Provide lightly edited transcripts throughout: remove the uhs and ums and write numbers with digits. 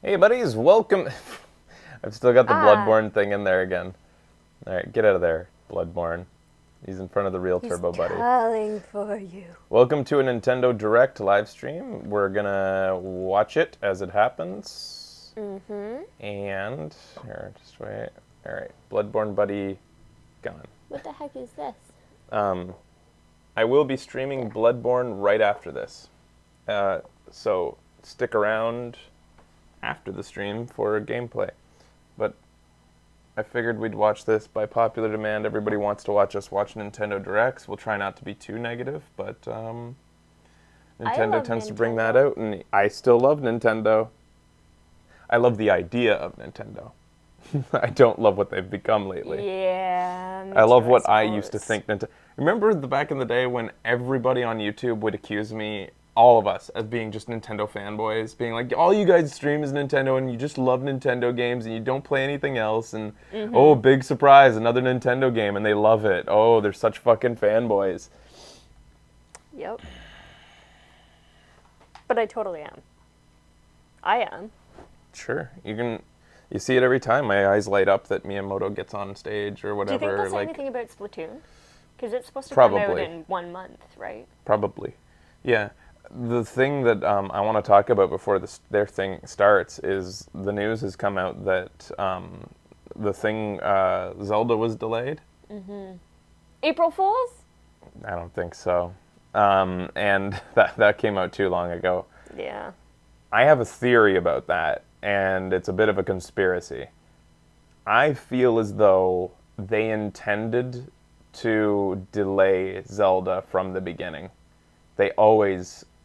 Hey buddies, welcome. I've still got the Ah, Bloodborne thing in there again. Alright, get out of there, Bloodborne. He's in front of the real he's Turbo Buddy. calling for you. Welcome to a Nintendo Direct live stream. We're gonna watch it as it happens. Mm-hmm. And, here, just wait. Alright, Bloodborne Buddy gone. What the heck is this? Um, I will be streaming Bloodborne right after this. So stick around after the stream for gameplay. But I figured we'd watch this by popular demand. Everybody wants to watch us watch Nintendo Directs. We'll try not to be too negative, but Nintendo love tends to bring Nintendo. that out, and I still love Nintendo. I love the idea of Nintendo. I don't love what they've become lately. Yeah, me I love too, what I used to suppose. think Nintendo. Remember back in the day when everybody on YouTube would accuse me, all of us, as being just Nintendo fanboys, being like, all you guys stream is Nintendo and you just love Nintendo games and you don't play anything else, and oh, big surprise, another Nintendo game, and they love it. Oh, they're such fucking fanboys. Yep. But I totally am. I am. Sure, you see it every time. My eyes light up that Miyamoto gets on stage or Do you whatever. think they'll say like, anything about Splatoon? Because it's supposed to come out Probably. in 1 month, right? Probably. Yeah. The thing that I want to talk about before their thing starts is the news has come out that the thing, Zelda was delayed. April Fools? I don't think so. And that came out too long ago. Yeah. I have a theory about that, and it's a bit of a conspiracy. I feel as though they intended to delay Zelda from the beginning.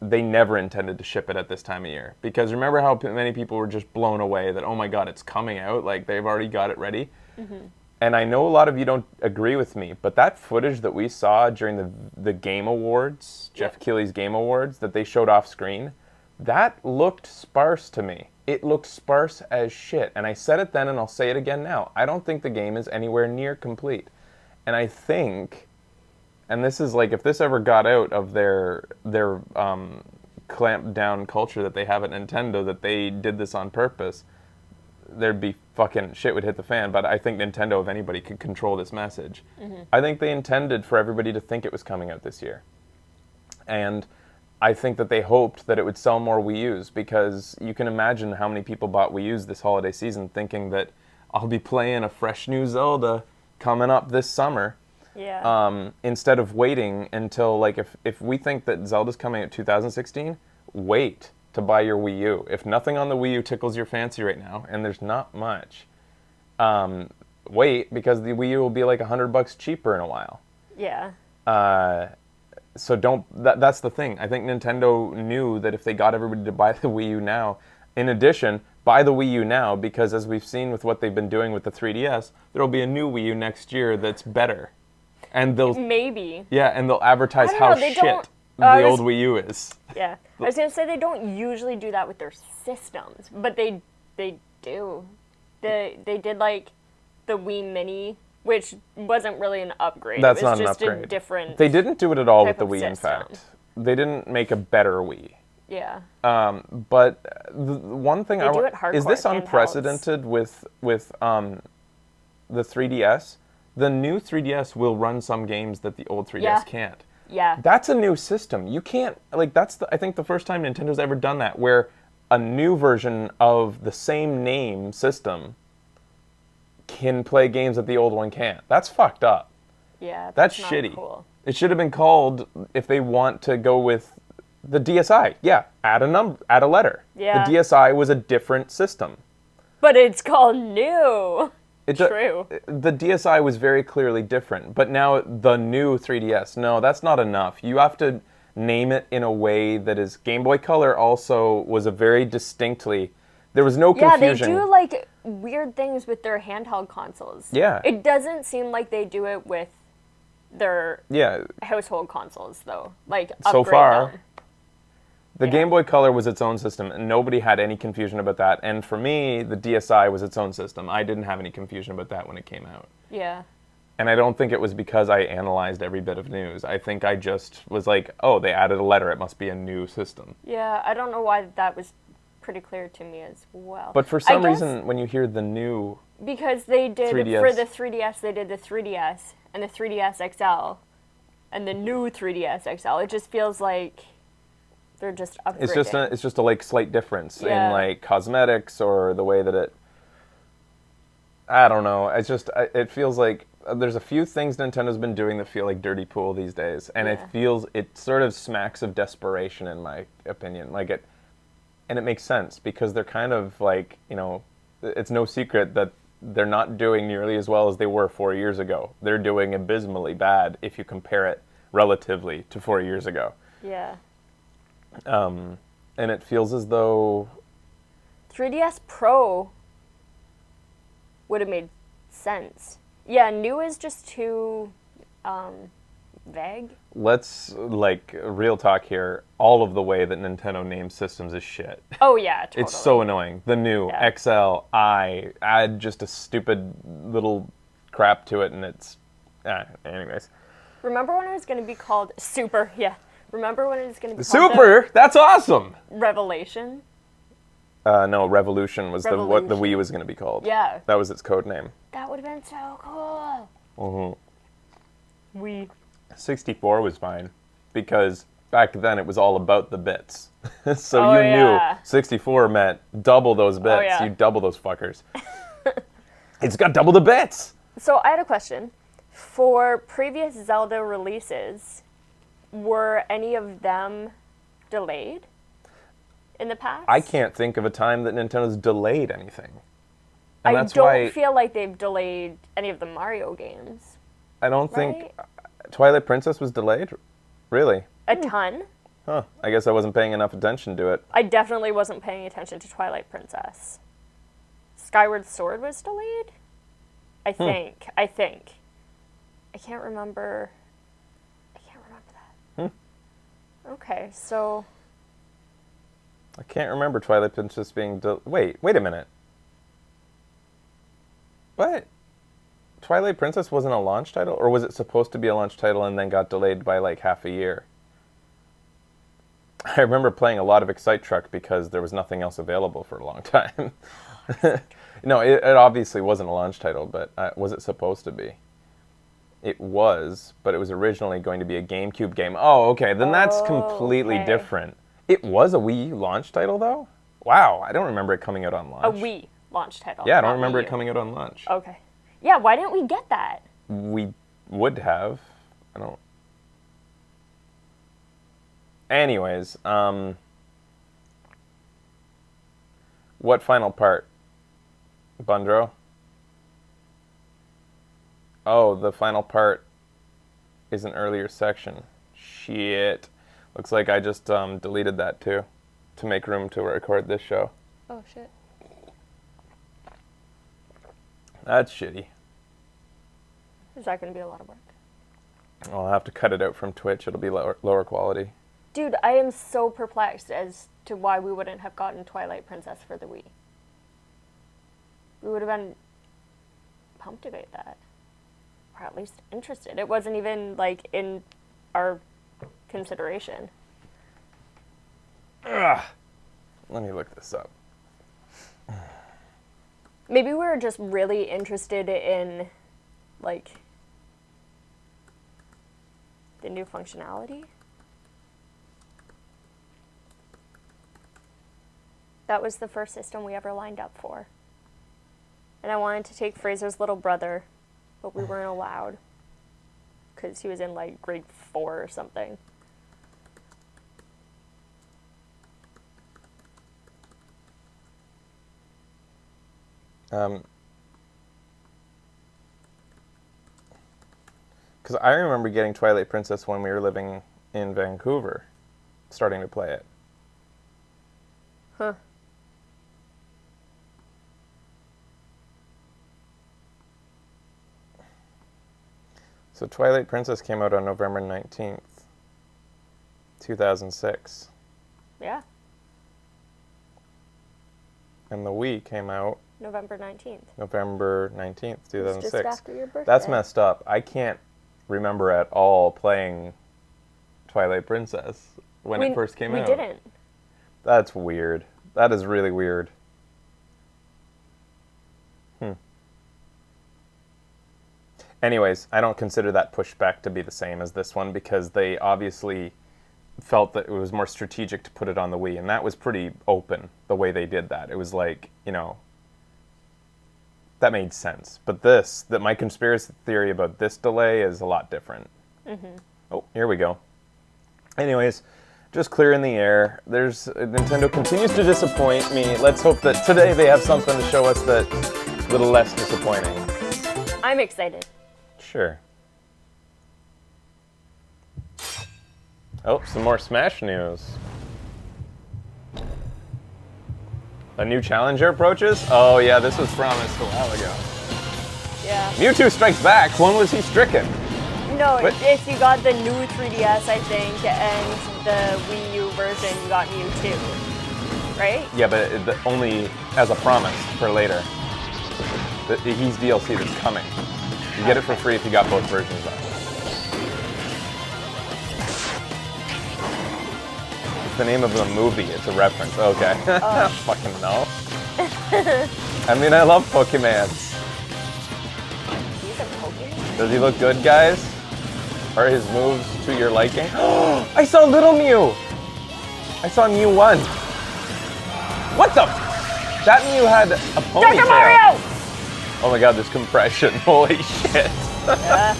They never intended to ship it at this time of year. Because remember how many people were just blown away that, oh my god, it's coming out, like they've already got it ready? And I know a lot of you don't agree with me, but that footage that we saw during the Game Awards, Jeff Yep. Keighley's Game Awards, that they showed off screen, that looked sparse to me. It looked sparse as shit. And I said it then and I'll say it again now. I don't think the game is anywhere near complete. And I think, and this is like, if this ever got out of their clamped down culture that they have at Nintendo, that they did this on purpose, there'd be fucking shit would hit the fan. But I think Nintendo, if anybody, could control this message. I think they intended for everybody to think it was coming out this year. And I think that they hoped that it would sell more Wii U's, because you can imagine how many people bought Wii U's this holiday season thinking that I'll be playing a fresh new Zelda coming up this summer. Yeah. Instead of waiting until, like, if we think that Zelda's coming out 2016, wait to buy your Wii U. If nothing on the Wii U tickles your fancy right now, and there's not much, wait, because the Wii U will be like $100 cheaper in a while. Yeah. So that's the thing. I think Nintendo knew that if they got everybody to buy the Wii U now, in addition, buy the Wii U now, because as we've seen with what they've been doing with the 3DS, there'll be a new Wii U next year that's better. And Maybe. they'll advertise I don't how know, they shit don't- the I was- old Wii U is. Yeah. I was gonna say they don't usually do that with their systems, but they do. They did like the Wii Mini, which wasn't really an upgrade. That's it was not an just upgrade. a different. They didn't do it at all with type the of Wii, in system. fact. They didn't make a better Wii. Yeah. But the one thing They do it is this hardcore, handhelds. unprecedented with the 3DS? The new 3DS will run some games that the old 3DS Yeah. can't. Yeah. That's a new system. You can't, like, I think the first time Nintendo's ever done that, where a new version of the same name system can play games that the old one can't. That's fucked up. Yeah. That's not shitty. Cool. It should have been called, if they want to go with the DSi. Yeah, add a letter. Yeah. The DSi was a different system. But it's called new. True. The DSi was very clearly different, but now the new 3DS, no, that's not enough. You have to name it in a way that is. Game Boy Color also was a very distinctly. There was no Yeah, they confusion. do like weird things with their handheld consoles. Yeah. It doesn't seem like they do it with their Yeah, household consoles though. Like So upgrade far, them. the Yeah. Game Boy Color was its own system, and nobody had any confusion about that. And for me, the DSi was its own system. I didn't have any confusion about that when it came out. Yeah. And I don't think it was because I analyzed every bit of news. I think I just was like, oh, they added a letter. It must be a new system. Yeah, I don't know why that was pretty clear to me as well. But for I some guess reason, when you hear the new, because they did 3DS. for the 3DS, they did the 3DS and the 3DS XL and the new 3DS XL. It just feels like they're just upgrading. it's just a like slight difference Yeah. in like cosmetics or the way that it. I don't know. It's just it feels like there's a few things Nintendo's been doing that feel like dirty pool these days, and Yeah. it sort of smacks of desperation in my opinion. Like it, and it makes sense because they're kind of like, it's no secret that they're not doing nearly as well as they were 4 years ago. They're doing abysmally bad if you compare it relatively to 4 years ago. Yeah. And it feels as though 3DS Pro would have made sense. Yeah, new is just too vague. let's like real talk here. All of the way that Nintendo names systems is shit. Oh yeah, totally. It's so annoying. The new Yeah. XL, I add just a stupid little crap to it, and it's. Anyways. Remember when it was going to be called Super? Yeah. Remember when it was going to be called Super! That's awesome! the Revelation? No, Revolution was what the Revolution. Wii was going to be called. Yeah. That was its code name. That would have been so cool. We. 64 was fine because back then it was all about the bits. So Oh, you yeah. knew 64 meant double those bits. yeah. You double those fuckers. It's got double the bits. So I had a question. For previous Zelda releases, were any of them delayed in the past? I can't think of a time that Nintendo's delayed anything. I And that's don't why feel like they've delayed any of the Mario games. I don't Right? think Twilight Princess was delayed. Really? A ton. Huh. I guess I wasn't paying enough attention to it. I definitely wasn't paying attention to Twilight Princess. Skyward Sword was delayed? I think. I can't remember. That. Okay, so I can't remember Twilight Princess being wait a minute. What? Twilight Princess wasn't a launch title? Or was it supposed to be a launch title and then got delayed by like half a year? I remember playing a lot of Excite Truck because there was nothing else available for a long time. No, it obviously wasn't a launch title, but was it supposed to be? It was, but it was originally going to be a GameCube game. Oh, okay, then that's completely okay. different. It was a Wii U launch title, though? Wow, I don't remember it coming out on launch. a Wii launch title. Yeah, I don't not remember Wii it U. coming out on launch. Okay. Yeah, why didn't we get that? We would have. I don't. Anyways, what final part? Bundro? Oh, the final part is an earlier section. Shit. Looks like I just deleted that too to make room to record this show. Oh shit. That's shitty. Is that going to be a lot of work? I'll have to cut it out from Twitch. It'll be lower quality. Dude, I am so perplexed as to why we wouldn't have gotten Twilight Princess for the Wii. We would have been pumped to get that. Or at least interested. It wasn't even, like, in our consideration. Ugh. Let me look this up. Maybe we were just really interested in, like, the new functionality. That was the first system we ever lined up for. And I wanted to take Fraser's little brother, but we weren't allowed. Because he was in, like, grade 4 or something. Because I remember getting Twilight Princess when we were living in Vancouver, starting to play it. Huh. So Twilight Princess came out on November 19th, 2006. Yeah, And the Wii came out November 19th. November 19th, It's 2006. just after your birthday. That's messed up. I can't remember at all playing Twilight Princess when it first came out. We didn't. That's weird. That is really weird. Anyways, I don't consider that pushback to be the same as this one because they obviously felt that it was more strategic to put it on the Wii, and that was pretty open the way they did that. It was like, you know, that made sense. But my conspiracy theory about this delay is a lot different. Oh, here we go. Anyways, just clearing the air. Nintendo continues to disappoint me. Let's hope that today they have something to show us that's a little less disappointing. I'm excited. Sure. Oh, some more Smash news. A new challenger approaches? Oh yeah, this was promised a while ago. Yeah. Mewtwo strikes back. When was he stricken? No, What? if you got the new 3DS, I think, and the Wii U version, you got Mewtwo. Right? Yeah, but only as a promise for later. He's DLC that's coming. You get it for free if you got both versions on. It's the name of the movie. It's a reference. Okay. Fucking no. I mean, I love Pokemans. He's a Pokemon? Does he look good, guys? Are his moves to your liking? I saw Little Mew! I saw Mew 1. What the? That Mew had a ponytail. Dr. Mario! Oh my god, this compression. Holy shit. Yeah.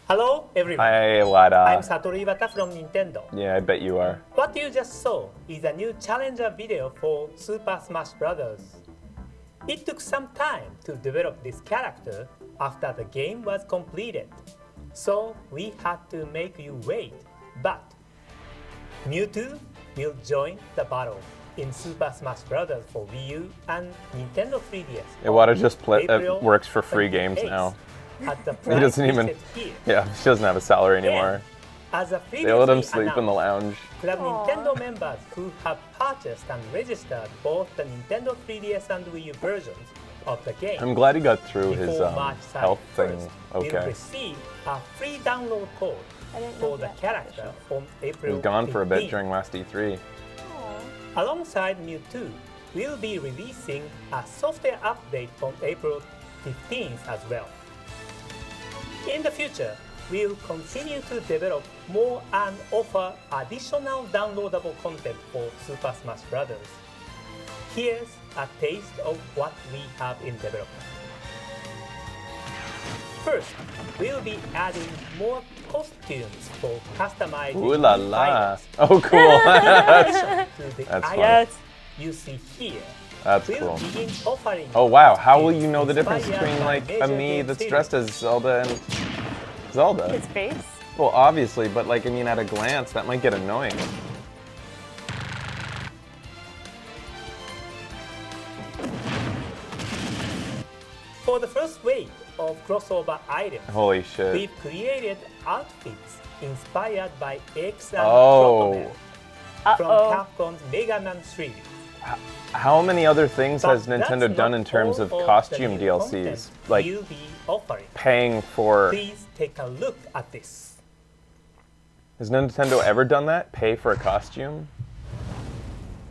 Hello everyone, Hi, Wada. I'm Satoru Iwata from Nintendo. Yeah, I bet you are. What you just saw is a new challenger video for Super Smash Bros. It took some time to develop this character after the game was completed, so we had to make you wait. But Mewtwo will join the battle in Super Smash Bros. For Wii U and Nintendo 3DS. Iwata just April works for free games 28th now. At the He price doesn't even. listed here. Yeah, she doesn't have a salary anymore. As a They let him previously sleep in the announced, lounge. Club Aw. Nintendo members who have purchased and registered both the Nintendo 3DS and Wii U versions of the game I'm glad he got through his before March health thing 31st will okay. receive a free download code I didn't know for the that. character on He April was gone for a bit 15th. during last E3. Aw. Alongside Mewtwo, we'll be releasing a software update on April 15th as well. In the future, we'll continue to develop more and offer additional downloadable content for Super Smash Bros. Here's a taste of what we have in development. First, we'll be adding more costumes for customizing Ooh la new la. items Oh, cool. to the That's items fun. Yes. you see here. That's We'll cool. begin offering Oh wow, how will you know the difference inspired between by like a major me game that's series. dressed as Zelda and Zelda? His face? Well, obviously, but like I mean at a glance that might get annoying. For the first wave of crossover items, Holy shit. we've created outfits inspired by X and Oh. Crocodile from Uh-oh. Capcom's Mega Man series. How many other things But has that's Nintendo done not in terms all of the costume new DLCs? content Like we'll be offering. paying for. Please take a look at this. Has Nintendo ever done that? Pay for a costume?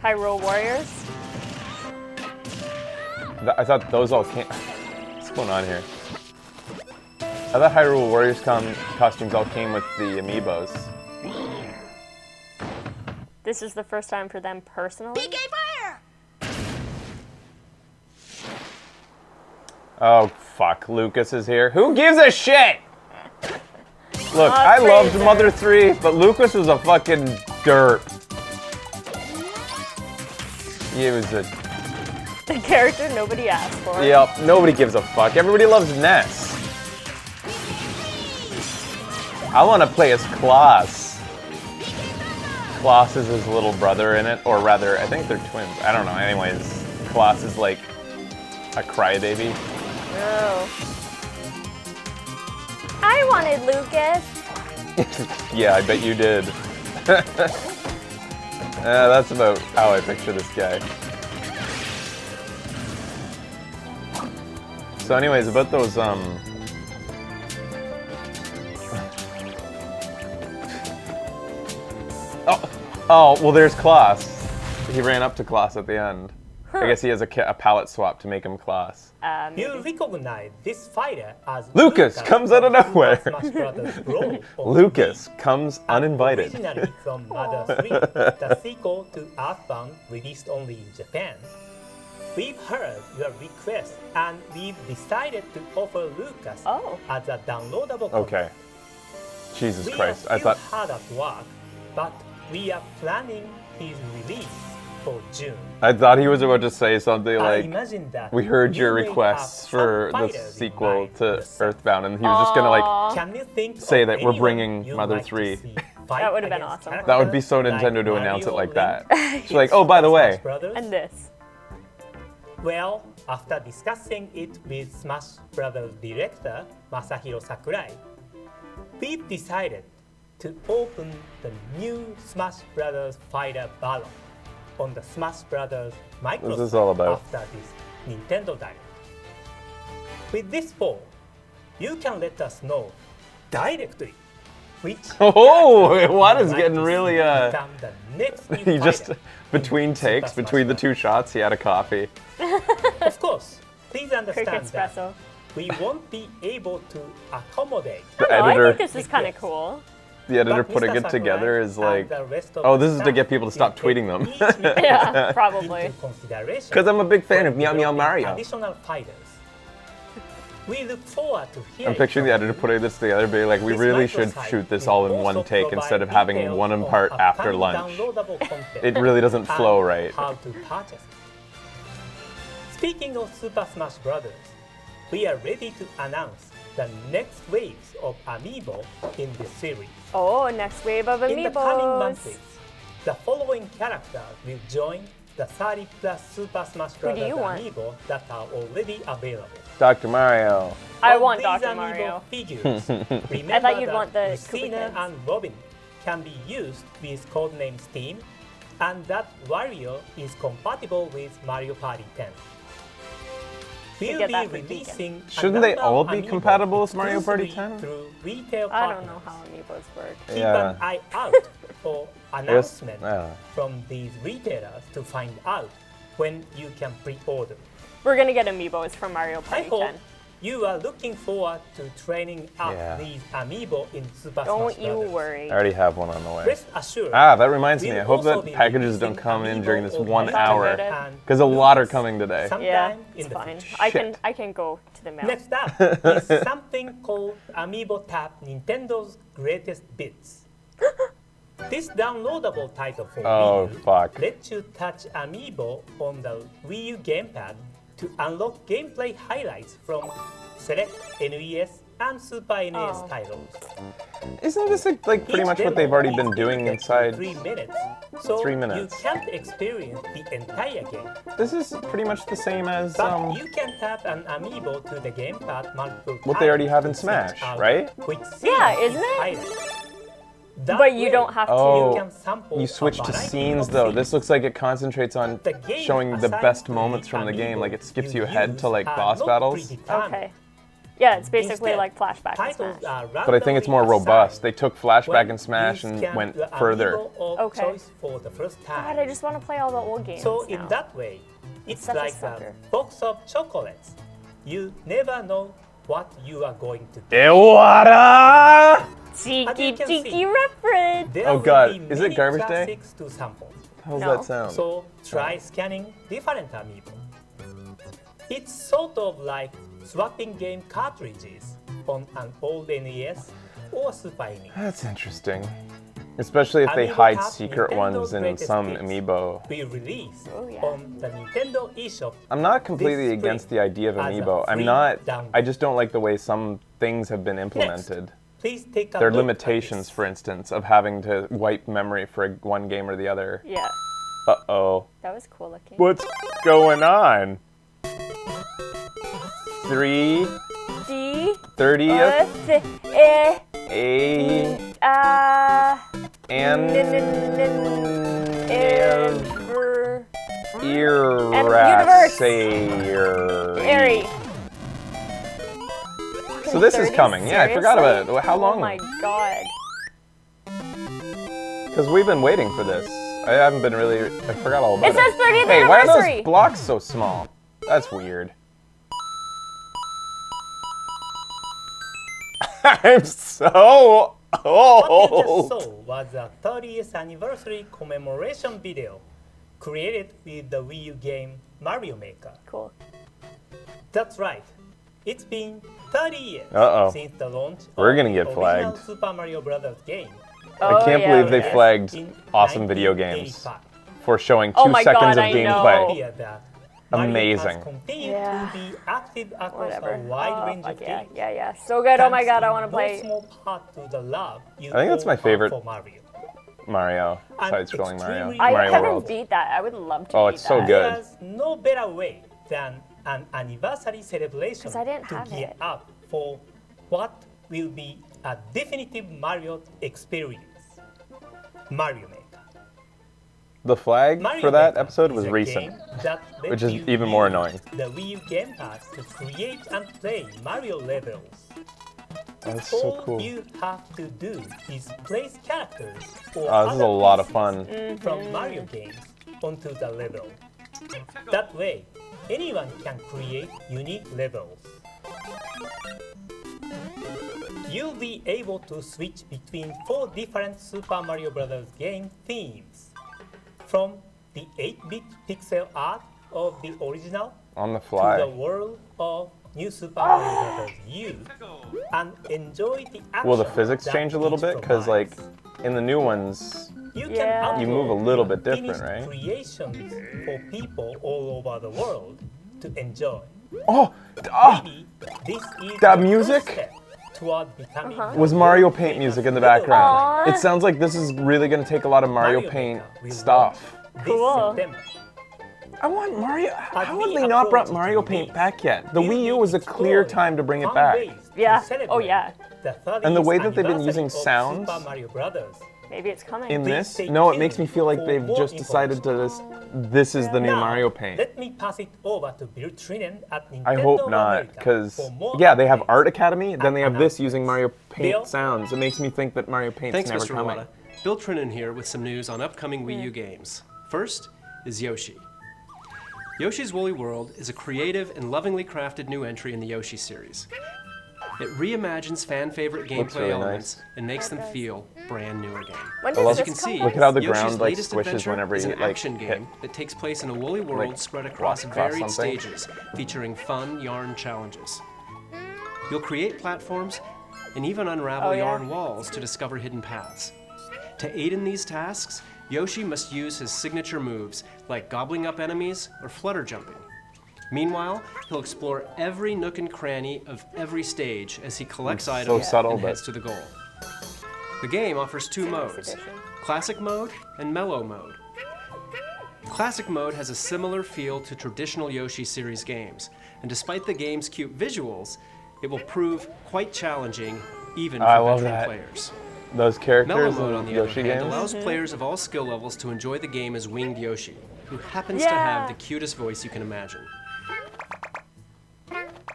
Hyrule Warriors? I thought those all came. What's going on here? I thought Hyrule Warriors costumes all came with the amiibos. This is the first time for them personally? Oh fuck, Lucas is here. Who gives a shit? Look, Aw, I loved Fraser. Mother 3, but Lucas was a fucking derp. He was a. The character nobody asked for. Yep, nobody gives a fuck. Everybody loves Ness. I want to play as Klaus. Klaus is his little brother in it, or rather, I think they're twins. I don't know. Anyways, Klaus is like a crybaby. No. I wanted Lucas. Yeah, I bet you did. That's about how I picture this guy. So anyways, about those Oh, well, there's Klaus. He ran up to Klaus at the end. I guess he has a palette swap to make him Klaus. You recognize this fighter as Lucas comes out of from nowhere. Super Smash Bros. Brawl on Lucas Wii. comes And uninvited. Originally from Mother 3, the sequel to Earthbound released only in Japan. We've heard your request and we've decided to offer Lucas Oh. as a downloadable copy. Okay. Jesus We Christ. are I still thought. hard at work, but we are planning his release for June. I thought he was about to say something I like, imagine that "We heard your you may requests have for some the fighters in sequel mind to yourself. Earthbound," and he was just gonna like. Can you think say of that we're anyone bringing you'd Mother like to 3? see fight That would've been against awesome. characters That would be so like Nintendo to announce it Mario, like that. Link, She's like, "Oh, by the Smash way." Brothers? And this. Well, after discussing it with Smash Brothers director Masahiro Sakurai, we've decided to open the new Smash Brothers Fighter Battle on the Smash Brothers microsite What's this all about? after this Nintendo Direct. With this poll, you can let us know directly which Oh, character Juan you'd is like getting to really, see become the next new He just fighter between in Super takes, Smash between the Bros. two shots, he had a coffee. Of course, please Quick understand that espresso. we won't be able to accommodate. The No, I editor, think this is kind of cool. the editor but putting Mr. it Sakurai together is and like, the rest of oh, the this is to staff get people to stop will take tweeting them. each mechanic Yeah, probably. into consideration because I'm a big fan of when Meow Meow developing Mario. Additional fighters. We look forward to hearing I'm picturing the from editor you. putting this together, being like, we This really should microsite shoot this will all in also one take provide instead of having details one on part after upcoming lunch. downloadable content It really doesn't and flow right. How to purchase it. Speaking of Super Smash Bros., we are ready to announce the next waves of Amiibo in this series. Oh, next wave of In the coming amiibos. months, the following characters will join the 30 plus Super Smash Bros. do you want? Amiibo that are already available. Dr. Mario. I Of want these Dr. Amiibo Mario. Figures, remember I thought you'd that want the Lucina Koopa and Robin can be used with codename Steam, and that Wario is compatible with Mario Party 10. We'll get be that for Deacon. releasing a Shouldn't they number all of be Amiibo compatible with Mario Party exclusively 10? Through retail I partners. don't know how amiibos work. Keep Yeah. an eye out for announcements from these retailers to find out when you can pre-order. We're gonna get amiibos from Mario I Party hope 10. you are looking forward to training up Yeah. these Amiibo in Super Don't Smash you Bros. worry. I already have one on the way. Rest assured, Ah, that reminds me. we'll I hope also that be packages don't releasing come in Amiibo during this of 1 Mario hour. Kart and Because a lot are Lucas coming today. sometime Yeah, in it's the fine. future. I can go to the mail. Next up is something called Amiibo Tap Nintendo's Greatest Bits. This downloadable title for Oh, Wii U fuck. lets you touch Amiibo on the Wii U gamepad to unlock gameplay highlights from select NES and Super NES Oh. titles. Isn't this like pretty Each much what demo they've already is been doing limited to inside? 3 minutes, so 3 minutes. you can't experience the entire game. This is pretty much the same as But you can tap an amiibo to the gamepad multiple What they already times have in to switch Smash, out right? which Yeah, scene isn't is it? highlighted. That But you way, don't have to. Oh, you can sample you a switch to variety scenes of though. scenes. This looks like it concentrates on The game showing the assigns best to moments the from the game. amiibo Like it skips you you ahead use to like are boss not battles. predetermined. Okay. Yeah, it's basically Instead, like flashback and titles Smash. are But I think it's more randomly robust. assigned They took Flashback when and Smash you and scan went the further. amiibo of Okay. choice for the first time. God, I just want to play all the old games So now. in that way, it's such a like a sucker. box of chocolates. You never know what you are going to do. Iwata! Cheeky, As you can cheeky see, reference. There Oh will God, be is it many Garbage Day? classics to sample. How's No. that sound? So try scanning different amiibo. It's sort of like swapping game cartridges on an old NES or Super NES. That's interesting. Especially if they Amiibo hide Tap secret Nintendo's ones in Greatest some Hits amiibo. We release Oh, yeah. on the Nintendo eShop. I'm not completely This against spring the idea of as a amiibo. I'm free not. download. I just don't like the way some things have been implemented. Please take a There are look at limitations, this. for instance, of having to wipe memory for one game or the other. Yeah, Uh-oh. that was cool looking. What's going on? 3 D 30th eh A and ever Irasir. Airy. So this is coming. Yeah, I forgot about it. How Oh long? my god. Because we've been waiting for this. I haven't been really. I forgot all about it. It says 30th Hey, why are anniversary. those blocks so small? That's weird. I'm so What you just old. saw was a 30th anniversary commemoration video created with the Wii U game Mario Maker. Cool. That's right. It's been 30 years Uh-oh. since the launch We're of gonna the get original flagged. Super Mario Brothers game. Oh, I can't yeah, believe they yeah. flagged in awesome video games 1985. for showing 2 Oh my seconds God, of I gameplay. know. Clear that Mario Amazing. has continued Yeah. to be active across Whatever. a wide Oh, range fuck of yeah, games. yeah. So good. Oh my Thanks God, I in want to no play. small part to the love you I think that's all my have favorite for Mario. Mario, I'm side-scrolling Mario, extremely- I Mario haven't World. beat that. I would love to Oh, beat it's so that. good. There's no better way than an anniversary celebration 'Cause I didn't to have gear it. up for what will be a definitive Mario experience. Mario Maker. The flag Mario for that Maker episode is was a recent. game that lets which is you even more use annoying. The Wii U gamepad to create and play Mario levels. That's so All cool. you have to do is place characters or Oh, this is a other lot of pieces fun. from Mario games onto the level. That way, anyone can create unique levels. You'll be able to switch between 4 different Super Mario Bros. Game themes. From the 8-bit pixel art of the original On the to the fly. world of New Super Mario Bros. U, and enjoy the action. Will the physics that change a little each bit? Because like provides. in the new ones, You can Yeah. You move a upload little your bit different, finished right? Creations for people all over the world to enjoy. oh, ah, Maybe this is That the music first step toward becoming was Mario Paint music in the background. Aw. It sounds like this is really gonna take a lot of Mario Paint Maker will stuff. launch Cool. This September. I want Mario. How have we they not brought approach Mario it Paint with back yet? The we'll Wii U be was a clear exploring time to bring it fun back. ways to Yeah. Oh, celebrate yeah. the 30th And the way that they've been anniversary using of sounds Super Mario Brothers. Maybe it's coming. In Please this, stay no, it tuned makes me feel like for they've more just decided to information. this is the new Now, Mario Paint. Let me pass it over to Bill Trinan at Nintendo I hope not, America because for more yeah, they have updates. Art Academy, then they have this announcements. using Mario Paint Bill? sounds. It makes me think that Mario Paint's Thanks, never Mr. coming. Iwata. Bill Trinan here with some news on upcoming Wii U games. First is Yoshi. Yoshi's Woolly World is a creative and lovingly crafted new entry in the Yoshi series. It reimagines fan-favorite Looks gameplay really elements nice. and makes them does. feel brand new again. When I love- does As you this can come see, Look at how the Yoshi's ground, like, latest squishes adventure whenever is you, an like, action hit- game that takes place in a woolly world like, spread across walk across varied something. stages, featuring fun yarn challenges. You'll create platforms and even unravel Oh, yeah? yarn walls to discover hidden paths. To aid in these tasks, Yoshi must use his signature moves, like gobbling up enemies or flutter jumping. Meanwhile, he'll explore every nook and cranny of every stage as he collects It's so items subtle, and but- heads to the goal. The game offers 2 Nice modes, addition. Classic Mode and Mellow Mode. Classic Mode has a similar feel to traditional Yoshi series games, and despite the game's cute visuals, it will prove quite challenging even for I love veteran that. players. Those Mellow characters Mode, on in the other Yoshi hand, games. allows players of all skill levels to enjoy the game as Winged Yoshi, who happens to Yeah. have the cutest voice you can imagine.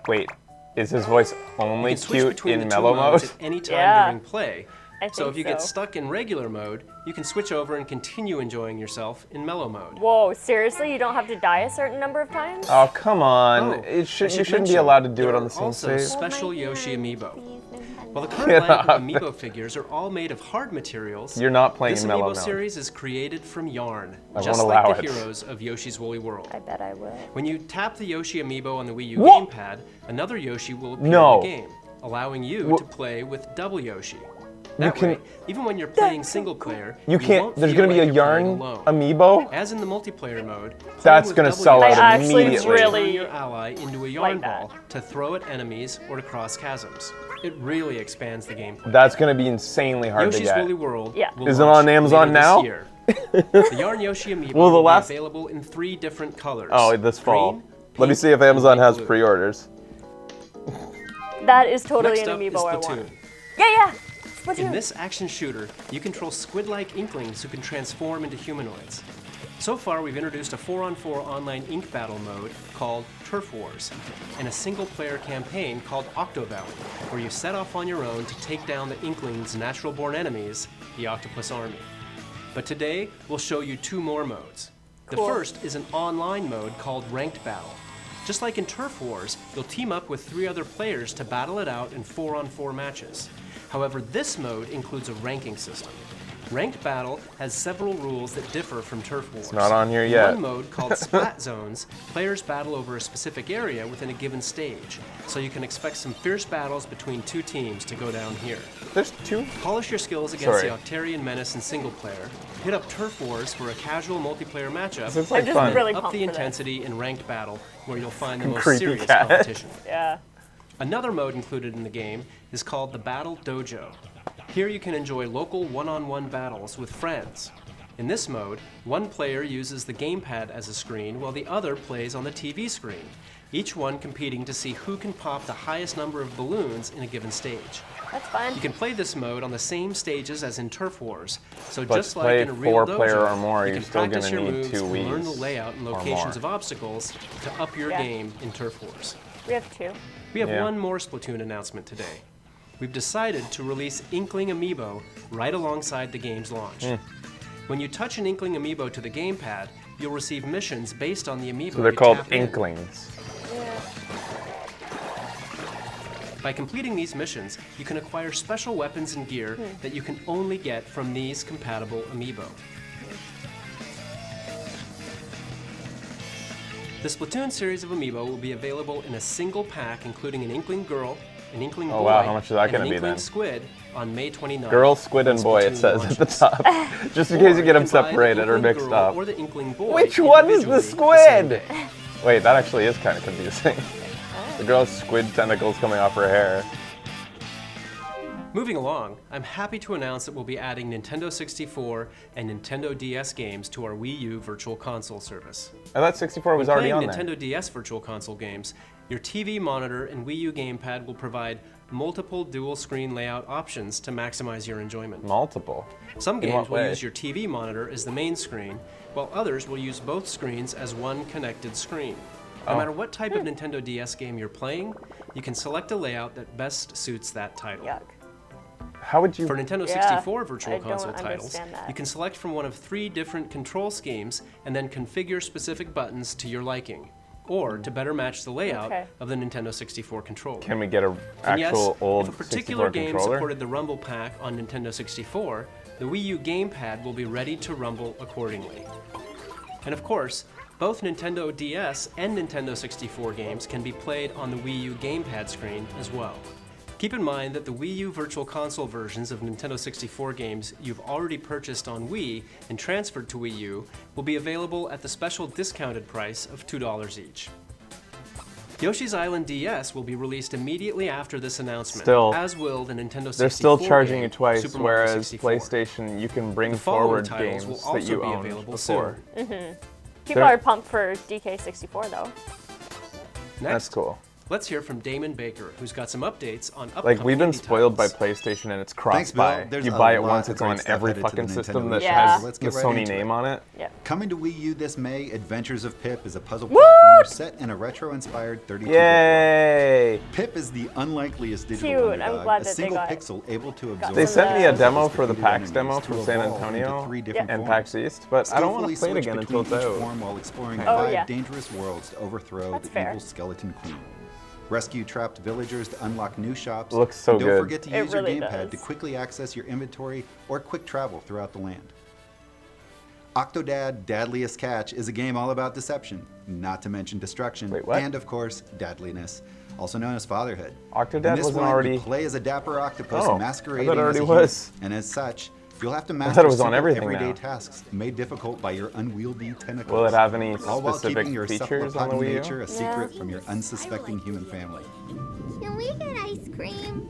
Wait, is his voice You only can switch cute between in the 2 mellow modes mode? at any time Yeah. during play. I So think if you get so. stuck in regular mode, you can switch over and continue enjoying yourself in mellow mode. Whoa, seriously? You don't have to die a certain number of times? Oh come on! Oh, It I should, you should shouldn't be mention, allowed to do there it on are the same also stage. special Yoshi amiibo. While the current Get lineup of off. amiibo figures are all made of hard materials, You're not playing this in mellow amiibo mode. series is created from yarn, I just won't like allow the it. heroes of Yoshi's Woolly World. I bet I will. When you tap the Yoshi amiibo on the Wii U Wha- gamepad, another Yoshi will appear No. in the game, allowing you Wha- to play with double Yoshi. You That can- way, even when you're playing single player, You can't. won't There's feel gonna be like a you're playing yarn alone. amiibo. As in the multiplayer mode, playing That's with gonna double sell Yoshi out I actually immediately. really turn your ally into a yarn like that. ball to throw at enemies or to cross chasms. It really expands the gameplay. That's gonna be insanely hard Yoshi's to get. Woolly World Yeah. will Is it launch on Amazon later this now? year. The Yarn Yoshi amiibo Will the will last- be available in 3 different colors. Oh, this fall. Green, Let me pink, see if Amazon and has blue. pre-orders. That is totally Next an up is amiibo I Splatoon. want. Yeah. In Splatoon. this action shooter, you control squid-like inklings who can transform into humanoids. So far, we've introduced a 4-on-4 online ink battle mode called Turf Wars, and a single-player campaign called Octovalley, where you set off on your own to take down the Inklings' natural-born enemies, the Octopus Army. But today, we'll show you 2 more modes. Cool. The first is an online mode called Ranked Battle. Just like in Turf Wars, you'll team up with 3 other players to battle it out in 4-on-4 matches. However, this mode includes a ranking system. Ranked Battle has several rules that differ from Turf Wars. It's not on here In yet. one mode called Splat Zones, players battle over a specific area within a given stage, so you can expect some fierce battles between 2 teams to go down here. There's 2. Polish your skills against Sorry. the Octarian Menace in single player, hit up Turf Wars for a casual multiplayer matchup, This is like just fun. really up pumped the for this. intensity in Ranked Battle, where you'll find the most Creepy serious cat. competition. Yeah. Another mode included in the game is called the Battle Dojo. Here you can enjoy local one-on-one battles with friends. In this mode, one player uses the gamepad as a screen while the other plays on the TV screen, each one competing to see who can pop the highest number of balloons in a given stage. That's fun. You can play this mode on the same stages as in Turf Wars, so But just to like play in a real 4-player dojo, or more, you you're can still practice gonna your need moves 2 and learn the Wiis layout and or locations more. of obstacles to up your Yeah. game in Turf Wars. We have 2. We have Yeah. one more Splatoon announcement today. We've decided to release Inkling Amiibo right alongside the game's launch. When you touch an Inkling Amiibo to the gamepad, you'll receive missions based on the Amiibo. So they're you called tap in. Inklings. Yeah. By completing these missions, you can acquire special weapons and gear that you can only get from these compatible Amiibo. The Splatoon series of Amiibo will be available in a single pack, including an Inkling Girl, an Inkling Oh, Boy, wow, how much is that and gonna an be Inkling then? Squid on May 29th. Girl, Squid, and Boy, it Splatoon says at the launches. top. Just in case you get them can buy the separated or Inkling mixed Girl up. Or the Inkling Boy Which one is the individually squid? same day. Wait, that actually is kind of confusing. The girl has squid tentacles coming off her hair. Moving along, I'm happy to announce that we'll be adding Nintendo 64 and Nintendo DS games to our Wii U Virtual Console service. I thought 64 was When already playing on there. Nintendo DS Virtual Console games, your TV monitor and Wii U gamepad will provide multiple dual screen layout options to maximize your enjoyment. Multiple. Some In what games will way? use your TV monitor as the main screen, while others will use both screens as one connected screen. No Oh. matter what type of Nintendo DS game you're playing, you can select a layout that best suits that title. Yuck. How would you? For Nintendo Yeah, 64 Virtual I don't Console titles, understand that. you can select from one of 3 different control schemes and then configure specific buttons to your liking, or to better match the layout Okay. of the Nintendo 64 controller. Can we get an And yes, actual old if a particular 64 game controller? supported the Rumble Pack on Nintendo 64, the Wii U gamepad will be ready to rumble accordingly. And of course, both Nintendo DS and Nintendo 64 games can be played on the Wii U gamepad screen as well. Keep in mind that the Wii U Virtual Console versions of Nintendo 64 games you've already purchased on Wii and transferred to Wii U will be available at the special discounted price of $2 each. Yoshi's Island DS will be released immediately after this announcement, Still, as will the Nintendo 64 They're still charging game, you twice, Super Mario whereas 64. PlayStation, you can bring The following forward titles games will that also you be owned available before. soon. People There- are pumped for DK64 though. Next, That's cool. let's hear from Damon Baker, who's got some updates on upcoming Like, we've been indie spoiled by titles. PlayStation and it's Thanks, Bill. cross-buy. There's You a buy it lot once, of it's great on stuff every added to the fucking Nintendo system that Wii. Yeah. has Let's the get right Sony into name it. on it. Yep. Coming to Wii U this May, Adventures of Pip is a puzzle Woo! platformer set in a retro-inspired 32-bit world. Yay! Pip is the unlikeliest digital Cute. I'm underdog, glad a that they single got- pixel able to absorb. They Some sent me a of demo the for the defeated PAX demo enemies from to San evolve into Antonio 3 Yeah. different and forms. PAX East, but I don't want to play it Skillfully again switch until it's between each out. form while exploring Oh, 5 yeah. dangerous worlds to overthrow That's the fair. evil skeleton queen. Rescue trapped villagers to unlock new shops. Looks so and don't good. forget to It use really your gamepad to does. quickly access your inventory or quick travel throughout the land. Octodad Dadliest Catch is a game all about deception, not to mention destruction, Wait, what? and of course, dadliness, also known as fatherhood. Octodad In this wasn't one, already- you play as a dapper octopus Oh, I masquerading thought it already as a human, was. and as such, you'll have to thought master it was on simple everything everyday now. tasks made difficult by your unwieldy tentacles. Will it have any all while specific keeping your features on the cephalopods Wii U? nature a secret from your unsuspecting human family. Can we get ice cream?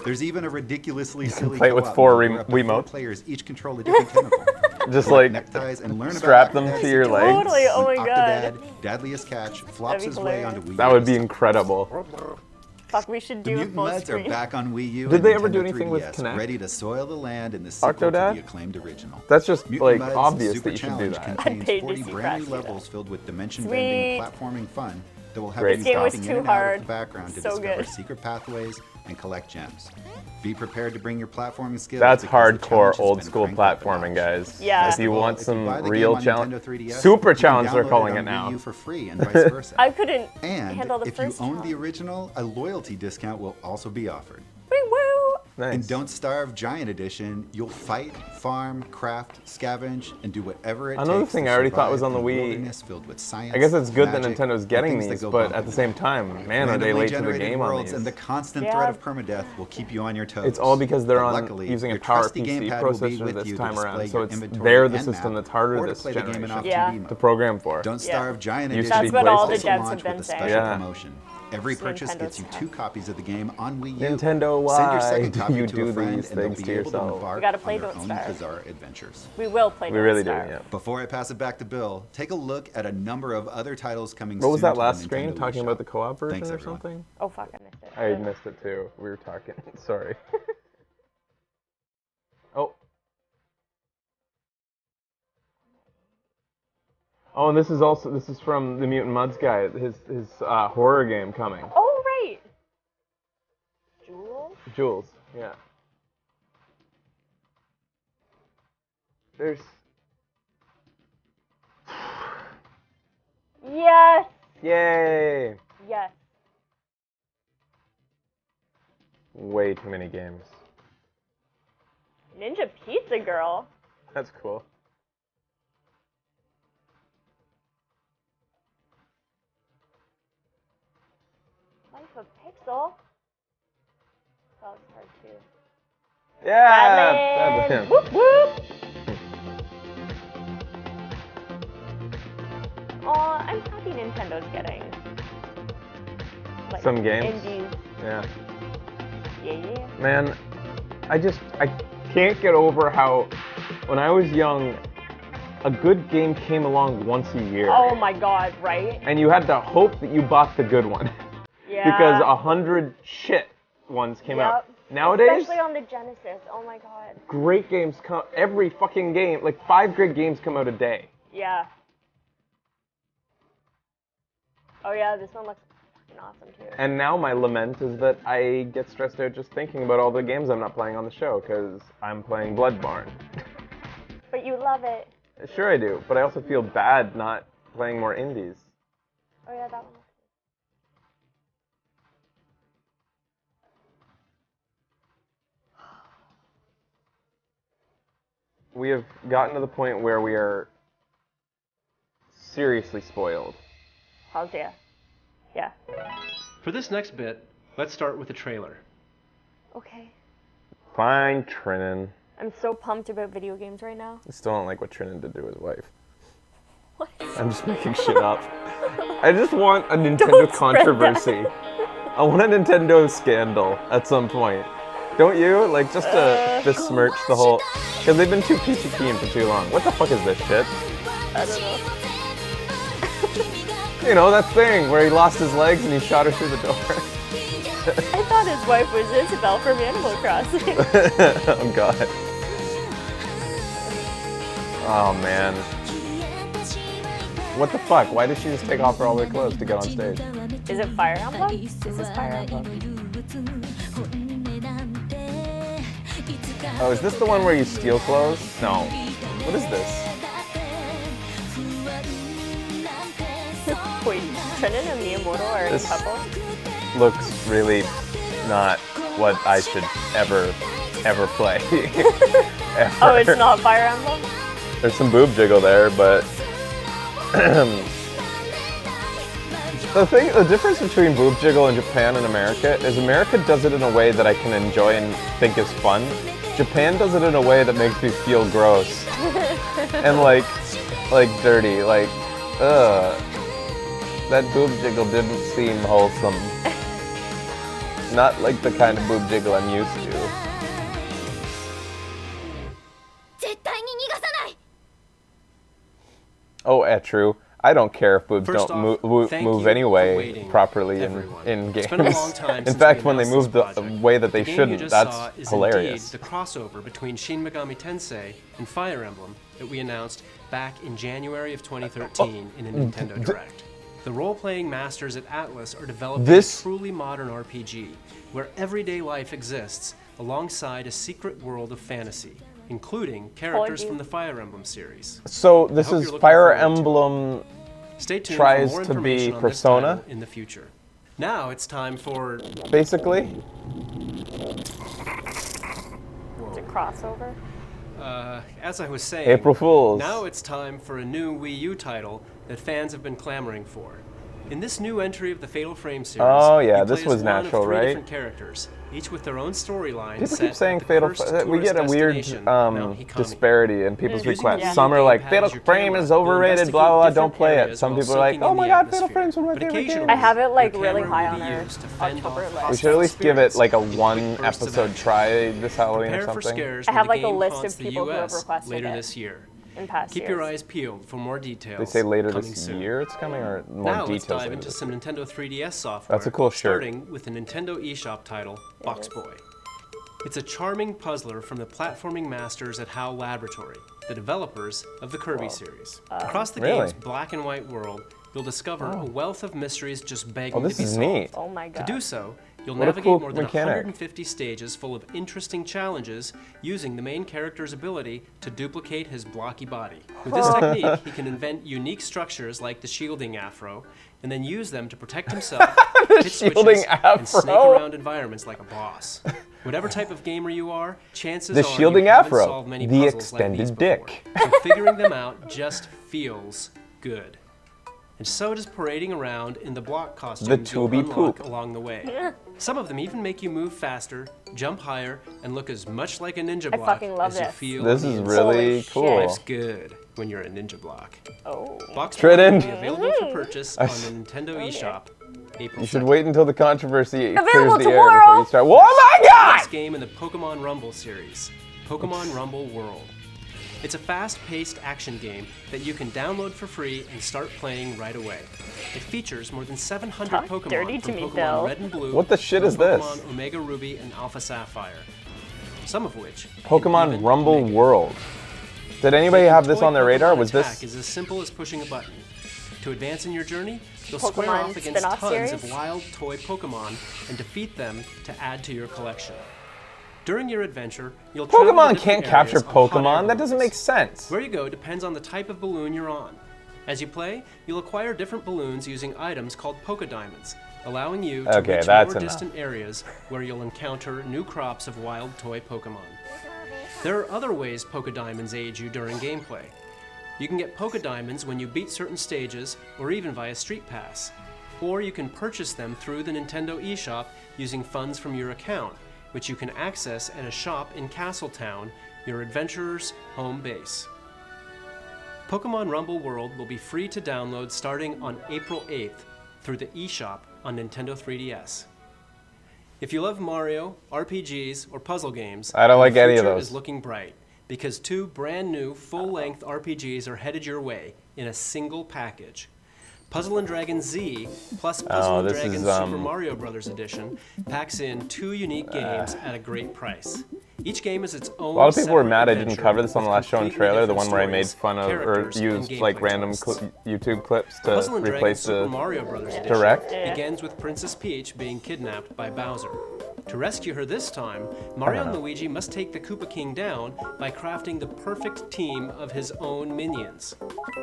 There's even a ridiculously silly play it with co-op 4 mode where up to 4 Wiimotes. players each control a different tentacle. Just Collect like neckties and learn strap about them to your legs. Totally. Oh my Octodad, god. Dadliest Catch, flops That'd be his way hilarious. onto Wii U. That would be incredible. Fuck, we should The do a Mutant full Mudds are screen. back on Wii U. Did and they ever do Nintendo anything with 3DS, Kinect? ready to soil the land in the sequel to Octodad? the acclaimed original. That's just Mutant like Mudds obvious Super that you should do Challenge that. contains paid to 40 see brand new Crash do that. levels filled with dimension-bending Sweet. platforming fun, that will have Great you This game was stopping too in and out hard. of the background to So discover good. secret pathways and collect gems. Be prepared to bring your platforming skills. That's because the hardcore challenge has old been school cranked up a platforming, notch. guys. Yeah. If you Well, want if some buy the real game on challenge, Nintendo 3DS, super you can challenge they're download calling on it now. Wii U for free and vice versa. I couldn't And handle the if you first own the challenge. original, a loyalty discount will also be offered. Woo woo! Nice. In Don't Starve Giant Edition, you'll fight, farm, craft, scavenge, and do whatever it Another takes thing to I already thought was survive on the in a Wii. wilderness filled with science, I guess it's good that magic, Nintendo's and getting things that these, go but bump at the in same time, man, are they Randomly late to the generated game on worlds these? and the constant Yeah. threat of permadeath will keep you on your toes. It's all because they're But on luckily, using a your Power trusty PC gamepad will be processor with this you to time display around, so your it's inventory they're the and system map, that's harder or to this play the game in generation Yeah. off-2D to mode. program for. Don't Yeah. Starve Giant Used to Edition be That's what all will the also PlayStation. devs launch have been with a saying. special Yeah. promotion. Every It's purchase Nintendo gets you stuff. 2 copies of the game on Wii U. Nintendo, Send your why second do copy you to do a friend, these and they'll things be to able to yourself? embark We gotta play on their Don't own Starve. bizarre adventures. We will play We Don't really do, Starve. yeah. Before I pass it back to Bill, take a look at a number of other titles coming What was soon that to the last Nintendo screen Wii talking about shop. the co-op version Thanks, or everyone. something? Oh fuck, I missed it. I missed it too. We were talking. Sorry. Oh. Oh, and this is from the Mutant Mudds guy. His horror game coming. Oh right. Jewel? Jules. Yeah. There's. Yes. Yay! Yes. Way too many games. Ninja Pizza Girl. That's cool. Life of Pixel. That was hard too. Yeah! Badland. Badland. Whoop whoop. Aw, I'm happy Nintendo's getting like Some games? indies. Yeah. Yeah. Man, I can't get over how, when I was young, a good game came along once a year. Oh my god, right? And you had to hope that you bought the good one. Yeah. Because 100 shit ones came out. Yep. Nowadays, Especially on the Genesis. Oh my god. great games come, every fucking game, like 5 great games come out a day. Yeah. Oh yeah, this one looks fucking awesome too. And now my lament is that I get stressed out just thinking about all the games I'm not playing on the show, because I'm playing Bloodborne. But you love it. Sure I do, but I also feel bad not playing more indies. Oh yeah, that one. We have gotten to the point where we are seriously spoiled. How's yeah? Yeah. For this next bit, let's start with the trailer. Okay. Fine, Trinan. I'm so pumped about video games right now. I still don't like what Trinan did to his wife. What? I'm just making shit up. I just want a Nintendo Don't spread that. controversy. I want a Nintendo scandal at some point. Don't you? Like, just to besmirch the whole... Because they've been too peachy-keen for too long. What the fuck is this shit? I don't know. You know, that thing where he lost his legs and he shot her through the door. I thought his wife was Isabelle from Animal Crossing. Oh, God. Oh, man. What the fuck? Why did she just take off all her clothes to get on stage? Is it Fire Emblem? Is this Fire Emblem? Oh, is this the one where you steal clothes? No. What is this? Wait, Trinan and Miyamoto are in a This- couple? Looks really not what I should ever play. Ever. Oh, it's not Fire Emblem? There's some boob jiggle there, but the difference between boob jiggle in Japan and America is America does it in a way that I can enjoy and think is fun. Japan does it in a way that makes me feel gross and like dirty. Like, ugh. That boob jiggle didn't seem wholesome. Not like the kind of boob jiggle I'm used to. 絶対に逃がさない Oh, true. I don't care if boobs First don't off, move thank you for anyway waiting, properly everyone. in games. It's been a long time In since fact, we when they announced move this the project. way that they The game shouldn't, you just that's saw is hilarious. indeed the crossover between Shin Megami Tensei and Fire Emblem that we announced back in January of 2013 in a Nintendo Direct. The role-playing masters at Atlas are developing This- a truly modern RPG, where everyday life exists alongside a secret world of fantasy, including characters you. from the Fire Emblem series. So this hope is you're looking Fire forward to it. Emblem. Stay tuned Tries for more to be information on this Persona? title in the future. Now it's time for Basically, It's a crossover. as I was saying, April Fools. now it's time for a new Wii U title that fans have been clamoring for. In this new entry of the Fatal Frame series, Oh, yeah, you this play as was one of natural, 3 right? different characters, each with their own storyline. People set keep saying at the Fatal. cursed We get a tourist weird destination, Mount Hikami. disparity in people's Using requests. the Some are Wii like gamepad Fatal as your Frame camera, is you'll overrated. investigate Blah blah blah. different Don't play it. areas Some while people are like, soaking oh in my the god, Fatal atmosphere. Frame's one of my But favorite occasionally, games. I have it, like, your really camera high will on be our used to fend October off list. We should at least give it like a in one quick bursts of episode action. try this Halloween or Prepare for something. scares I when have, the like, a game list haunts of the people who have US requested later it. this year. In past Keep years. your eyes peeled for more details. They say later coming this soon. year it's coming, or more Now details. let's dive later into this some year. Nintendo 3DS software. That's a cool shirt. Starting with the Nintendo eShop title, Box Boy. It's a charming puzzler from the platforming masters at HAL Laboratory, the developers of the Kirby series. Across the Really? game's black and white world, you'll discover a wealth of mysteries just begging Oh, this to be is solved. neat. Oh my To god. do so, you'll What a navigate cool more than mechanic. 150 stages full of interesting challenges using the main character's ability to duplicate his blocky body. With this technique, he can invent unique structures like the shielding afro, and then use them to protect himself, hit shielding switches, and snake afro. around environments like a boss. Whatever type of gamer you are, chances The are shielding you haven't afro, solved many the puzzles like these extended before. dick. So figuring them out just feels good. And so does parading around in the block costumes you'll Tubi unlock poop. along the way. Some of them even make you move faster, jump higher, and look as much like a ninja block fucking love as you this. feel This on is the really Holy cool. Life's good when you're a ninja block. Oh. Box Trident. will be available for purchase on the Nintendo eShop April You should 2nd. wait until the controversy Available clears the air before tomorrow. you start. Oh my god! Next game in the Pokemon Rumble series, Pokemon Rumble World. It's a fast-paced action game that you can download for free and start playing right away. It features more than 700 Talk Pokemon dirty from to me, Pokemon Bill. Red and Blue. What the shit from is this? Pokemon Omega Ruby and Alpha Sapphire. Some of which Pokemon can even Rumble make it. World. Did anybody have this Toy on their radar? Pokemon Was attack this? is as simple as pushing a button. To advance in your journey, you'll Pokemon square off against spin-off tons series? of wild toy Pokemon and defeat them to add to your collection. During your adventure, you'll travel to Pokemon different can't capture areas on hot air Pokemon. That doesn't make balloons. sense. Where you go depends on the type of balloon you're on. As you play, you'll acquire different balloons using items called Poké Diamonds, allowing you to Okay, reach that's more enough. distant areas where you'll encounter new crops of wild toy Pokemon. There are other ways Poké Diamonds aid you during gameplay. You can get Poké Diamonds when you beat certain stages or even via Street Pass. Or you can purchase them through the Nintendo eShop using funds from your account, which you can access at a shop in Castletown, your adventurer's home base. Pokemon Rumble World will be free to download starting on April 8th through the eShop on Nintendo 3DS. If you love Mario, RPGs, or puzzle games, I don't like the any of future those. is looking bright because 2 brand new full-length RPGs are headed your way in a single package. Puzzle and Dragon Z plus Puzzle and this Dragon is, Super Mario Bros. Edition packs in 2 unique games at a great price. Each game is its own. A lot of people were separate mad I didn't adventure cover this on the with last show and completely trailer, the different one where I made stories, fun of or characters, and used like gameplay random twists. YouTube clips to Puzzle and Dragon replace Super the Mario Bros. Edition direct. begins with Princess Peach being kidnapped by Bowser. To rescue her this time, Mario and Luigi must take the Koopa King down by crafting the perfect team of his own minions.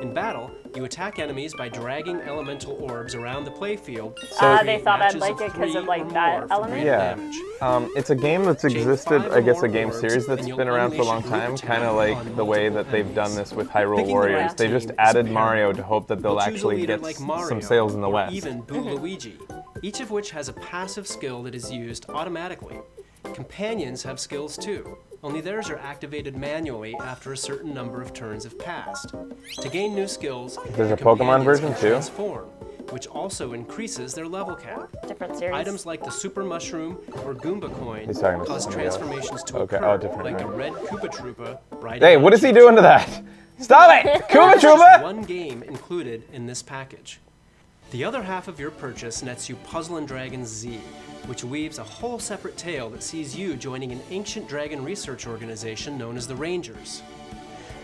In battle, you attack enemies by dragging elemental orbs around the playfield. Ah, to they create thought I'd matches like of it 'cause of, 3 like, or that more for element? greater Yeah. damage. It's a game that's Chain existed, 5 I guess, or a game more series orbs, that's and you'll been around for a unleash long a time, group kind of attack like on the way multiple that they've done enemies. this with Hyrule Picking the Warriors. right They just team is added paramount. Mario to hope that they'll You'll choose a actually leader get like some Mario sales in the or West. even Boo Luigi, each of which has a passive skill that is used automatically. Companions have skills too, only theirs are activated manually after a certain number of turns have passed. To gain new skills, There's your a Pokemon companions version can too? transform, which also increases their level cap. Different series. Items like the Super Mushroom or Goomba Coin He's talking about cause somebody else. transformations to Okay, occur, oh, different, like the right. red Koopa Troopa riding Hey, on what is he Choo-Choo. doing to that? Stop it! Koopa There's just Troopa! one game included in this package. The other half of your purchase nets you Puzzle and Dragon Z, which weaves a whole separate tale that sees you joining an ancient dragon research organization known as the Rangers.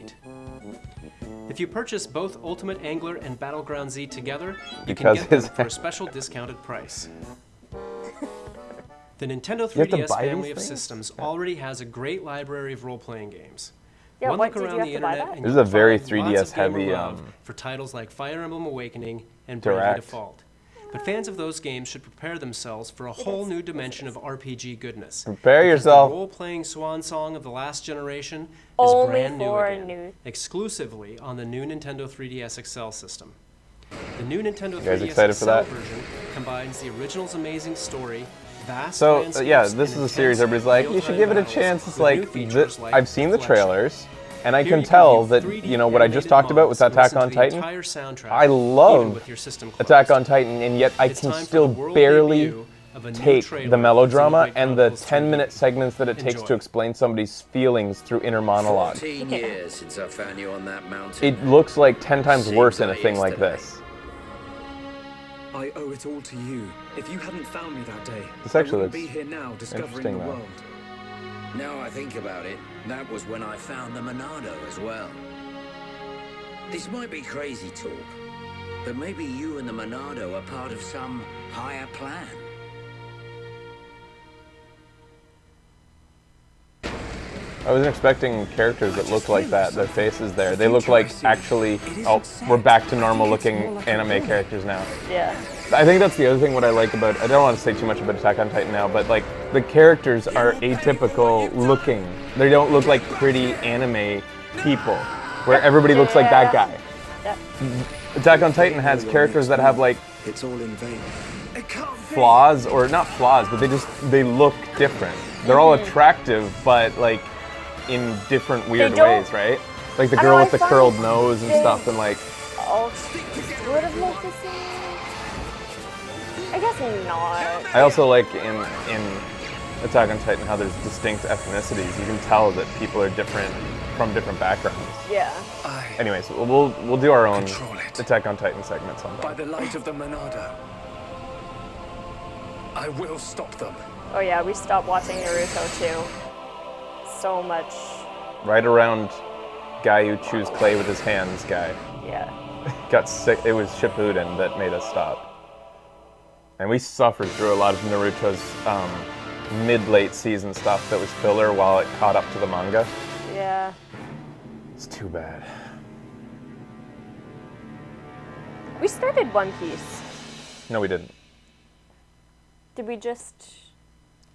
complete. If you purchase both Ultimate Angler and Battleground Z together, you Because can get them his- for a special discounted price. The Nintendo You have to 3DS buy family these of things? systems already has a great library of role-playing games. Yeah, One what, look did you around have the to buy internet that? and This is you'll a very find 3DS lots of gamer heavy, love for titles like Fire Emblem Awakening and Bravely Direct. Default. But fans of those games should prepare themselves for a whole new dimension of RPG goodness. Prepare because yourself. The role-playing swan song of the last generation is Only brand new for again, new- exclusively on the new Nintendo 3DS XL system. The new Nintendo guys 3DS excited XL for that? version combines the original's amazing story, vast So landscapes, yeah, and this is a series. intense Everybody's like, you should real-time give it a battles chance. It's with new like, features like I've seen the Reflection. trailers, and I Here can you tell view that 3D you know what I just animated talked about with mods and Attack listen to on the Titan. entire soundtrack, I even love with your system Attack closed. on Titan, and yet I It's can time for still the world barely debut of a new take trailer the for melodrama Xenoblade and the Chronicles 10-minute 3D. segments that it takes Enjoy. to explain somebody's feelings through inner monologue. 14 years since I found you on that mountain. It looks like 10 times Seems worse in a like thing like yesterday. this. I owe it all to you. If you hadn't found me that day, This actually I wouldn't be looks here now discovering interesting, the though. world. Now I think about it, that was when I found the Monado as well. This might be crazy talk, but maybe you and the Monado are part of some higher plan. I wasn't expecting characters that look like that, their faces there. They look like actually, oh, we're back to normal looking anime characters now. Yeah. I think that's the other thing what I like about, I don't want to say too much about Attack on Titan now, but like the characters are atypical looking. They don't look like pretty anime people, where everybody looks like that guy. Yep. Attack on Titan has characters that have like It's all in vain. flaws, or not flaws, but they look different. They're all attractive, but like in different weird don't- ways, right? Like the I girl don't with the find curled nose and they- stuff, and like All would have looked the same. I guess not. I also like in Attack on Titan how there's distinct ethnicities. You can tell that people are different from different backgrounds. Yeah. Anyways, we'll do our own Control it. Attack on Titan segment By sometime. the light of the Monado, I will stop them. Oh yeah, we stopped watching Naruto too. So much. Right around guy who chews clay with his hands guy. Yeah. Got sick. It was Shippuden that made us stop. And we suffered through a lot of Naruto's mid-late season stuff that was filler while it caught up to the manga. Yeah. It's too bad. We started One Piece. No, we didn't. Did we just?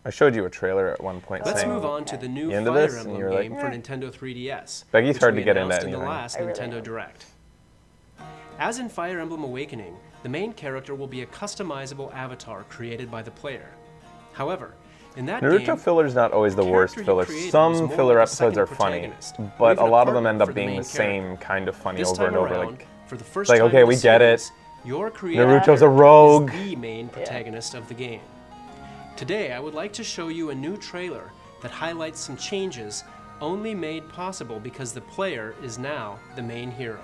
I showed you a trailer at one point Let's saying, move on to the new You into Fire this? And Emblem you were like, game for Nintendo 3DS. Becky's which hard we to get into announced in the anything. last I really Nintendo am. Direct. As in Fire Emblem Awakening, the main character will be a customizable avatar created by the player. However, in that Naruto game, filler's not always the worst character you filler. created was Some more filler like a episodes are second funny, protagonist, or but even a a lot of them partner end up for the being main the same kind of funny this over time and over. around, Like, for the first like, time okay, in we the get it. series, your creator Naruto's a rogue. is the main protagonist of the game. Today, I would like to show you a new trailer that highlights some changes only made possible because the player is now the main hero.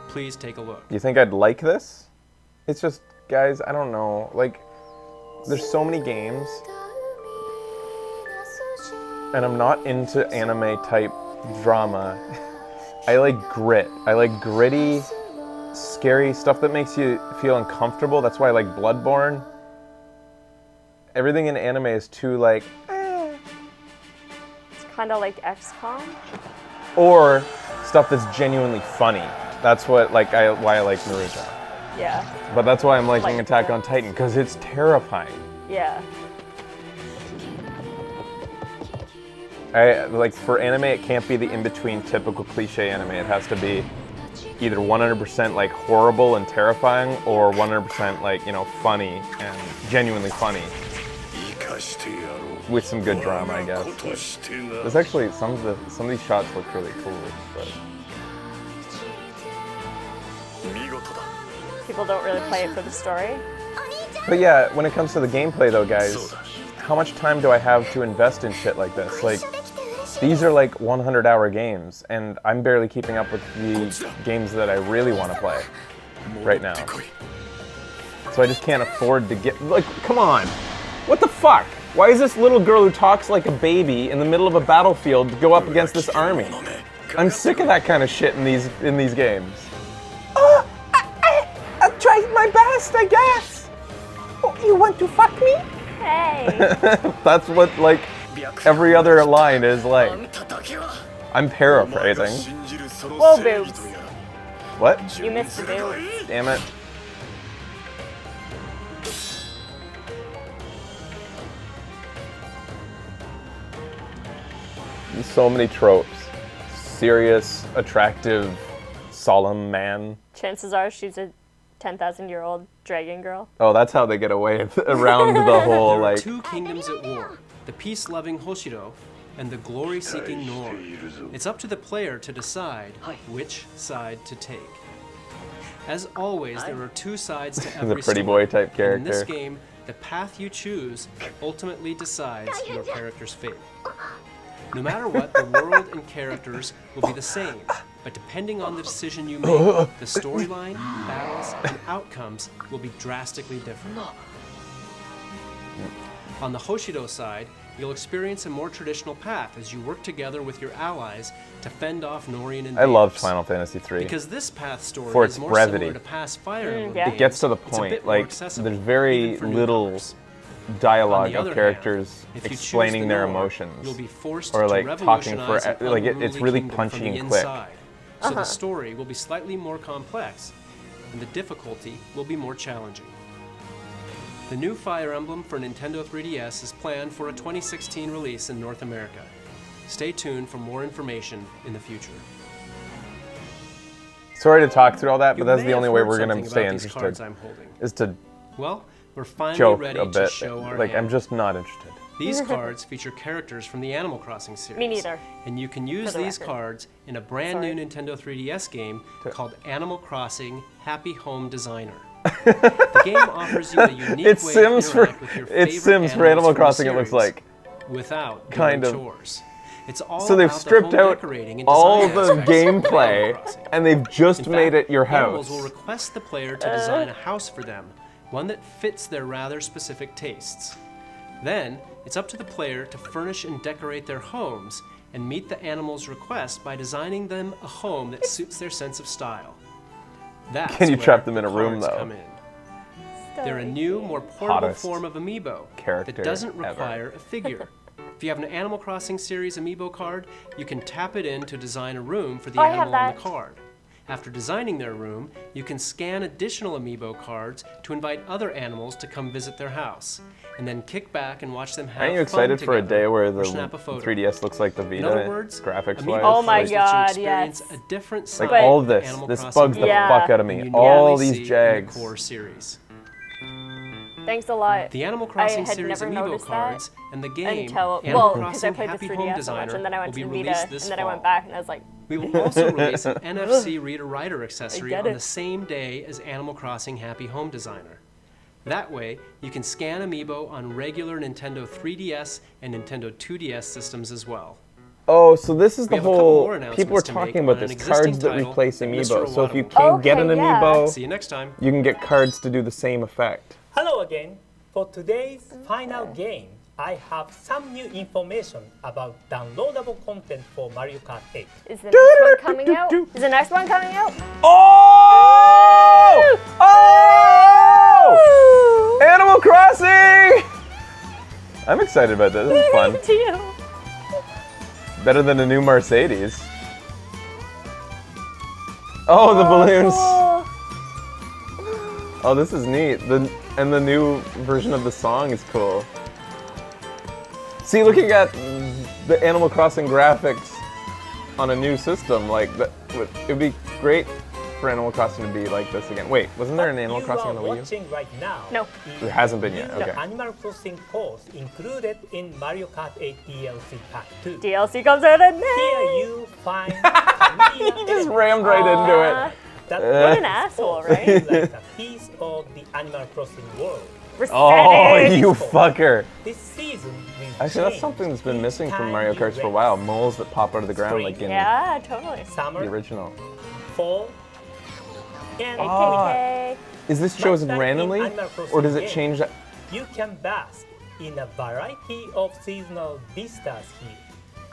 Please take a look. you think I'd like this? It's just, guys, I don't know. Like, there's so many games, and I'm not into anime type drama. I like grit. I like gritty, scary stuff that makes you feel uncomfortable. That's why I like Bloodborne. Everything in anime is too like, It's kind of like XCOM. or stuff that's genuinely funny. That's what why I like Naruto. Yeah. But that's why I'm liking Like Attack that. on Titan, because it's terrifying. Yeah. Like for anime, it can't be the in-between typical cliche anime. It has to be either 100% like horrible and terrifying, or 100% like, funny and genuinely funny with some good drama, I guess. But there's actually some of these shots look really cool. People don't really play it for the story. But yeah, when it comes to the gameplay though, guys, how much time do I have to invest in shit like this? Like, these are like 100-hour games, and I'm barely keeping up with the games that I really want to play right now. So I just can't afford to get, like, come on. What the fuck? Why is this little girl who talks like a baby in the middle of a battlefield to go up against this army? I'm sick of that kind of shit in these games. Oh, I'll try my best, I guess. Oh, you want to fuck me? Hey. That's what like every other line is like. I'm paraphrasing. Whoa, boobs. What? You missed the boobs. Damn it. There's so many tropes. Serious, attractive, solemn man. Chances are she's a 10,000-year-old dragon girl. Oh, that's how they get away around the whole There are like. two kingdoms at war, the peace-loving Hoshiro and the glory-seeking Nor. It's up to the player to decide which side to take. As always, there are two sides to every pretty story. boy type And in this character. game, the path you choose ultimately decides your character's fate. No matter what, the world and characters will be the same, but depending on the decision you make, the storyline, battles, and outcomes will be drastically different. On the Hoshido side, you'll experience a more traditional path as you work together with your allies to fend off Norian invaders. I loved Final Fantasy III. Because this path story For is its more brevity. similar to past Fire Emblem yeah. It gets to the games. It's a point. bit more Like accessible, there's very even for little newcomers. dialogue On the of other characters hand, if you choose explaining the their Nor, emotions, you'll be forced or to like talking for revolutionize an like it's unruly really kingdom punchy from the and quick. inside. So the story will be slightly more complex, and the difficulty will be more challenging. The new Fire Emblem for Nintendo 3DS is planned for a 2016 release in North America. Stay tuned for more information in the future. Sorry to talk through all that, You but that's may the have only way heard we're gonna something stay about these cards interested. I'm holding. Is to Well, we're finally joke ready a to bit. show our Like hand. I'm just not interested. These cards feature characters from the Animal Crossing series. Me neither. And you can use For the these record. cards in a brand new Nintendo 3DS game called Animal Crossing Happy Home Designer. The game offers you a unique It's way Sims to for interact with your favorite it's Sims for animals Animal from the Crossing. It looks series like without kind doing of. chores. It's all So they've about the stripped home out decorating and all design the aspects of Animal gameplay Crossing. and they've just In made fact, it your Animals house. will request the player to design a house for them, one that fits their rather specific tastes. Then, it's up to the player to furnish and decorate their homes and meet the animals' request by designing them a home that suits their sense of style. That's Can you where trap them in the a room, cards though? come in. They're a new, more portable Hottest form of amiibo character that doesn't ever. require a figure. If you have an Animal Crossing series amiibo card, you can tap it in to design a room for the Oh, I have animal on the that. card. After designing their room, you can scan additional amiibo cards to invite other animals to come visit their house, and then kick back and watch them have Aren't you fun excited for a together, day where or the snap a photo. 3DS looks like the In other Vita words, graphics amiibo wise? Oh my cards let you God, experience yes. a different Like side all of this, Animal this Crossing bugs the Yeah. fuck out of than me. you All normally these see in jags. the core series. Thanks a lot. The Animal Crossing had series never amiibo noticed cards and the game until, Animal well, because I Crossing played the Happy 3DS Home so much, Designer and then I will went be to the released Vita, this and then I fall. went back, and I was like, We will also release an NFC reader-writer accessory get on it. the same day as Animal Crossing Happy Home Designer. That way, you can scan amiibo on regular Nintendo 3DS and Nintendo 2DS systems as well. Oh, so this is We the have a couple whole. more announcements People are to make talking about on an this. existing Cards that title, replace Mr. amiibo. So if you Iwatani. can't get an Okay, yeah. amiibo, See you next time. you can get cards to do the same effect. Hello again. For today's final game, I have some new information about downloadable content for Mario Kart 8. is the next one coming out? Is the next one coming out? Oh! Oh! Animal Crossing! I'm excited about this. This is fun. Too. Better than a new Mercedes. Oh, the balloons. Oh, this is neat. And the new version of the song is cool. See, looking at the Animal Crossing graphics on a new system, like it'd be great for Animal Crossing to be like this again. Wait, wasn't there an Animal Crossing on the you are Wii U? watching right now No. is There hasn't been yet, the okay. Animal Crossing course included in Mario Kart 8 DLC Pack 2. DLC comes out at Here night. you find Camilla Just rammed right into it. that What an asshole, right? like a piece of the Animal Crossing world. Oh, Resetting. you fucker. This season will Actually, that's change something that's been each missing from time Mario you Karts for a race. while. Moles that pop out of the ground like in Yeah, totally. Summer, the original. fall, and AKK. Is this chosen Like in randomly? Animal Crossing Or does it game. change that? you can bask in a variety of seasonal vistas here.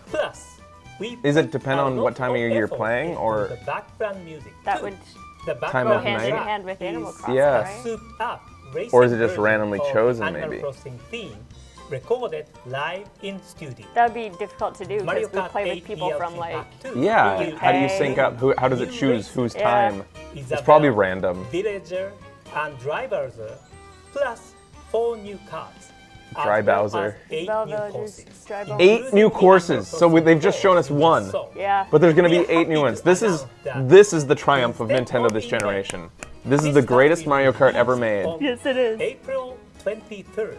Plus, We Is it put depend a on lot what time of year you're effort playing, into or- the background music That too. would The Time background of go hand in night? track hand with Animal is Crossing, Yeah. right? souped up racing Or is it just version randomly of chosen, Animal maybe? Crossing theme recorded live in studio. That would be difficult to do Mario because we Kart play 8 with people DLC from like Pack 2 Yeah. will How do you UK. sync up? How does it New choose race whose Yeah. time? is It's probably about random. Villager and Dry Bowser, plus 4 new cards. as Dry well Bowser. as 8 Bell new Villagers, courses. Dry Bowser. 8 new courses. So they've just shown us one. Yeah. But there's going to We be are 8 new happy ones. to This is the triumph of Instead Nintendo of this in May, generation. This is the greatest Mario Kart ever made. Yes, it is. April 23rd.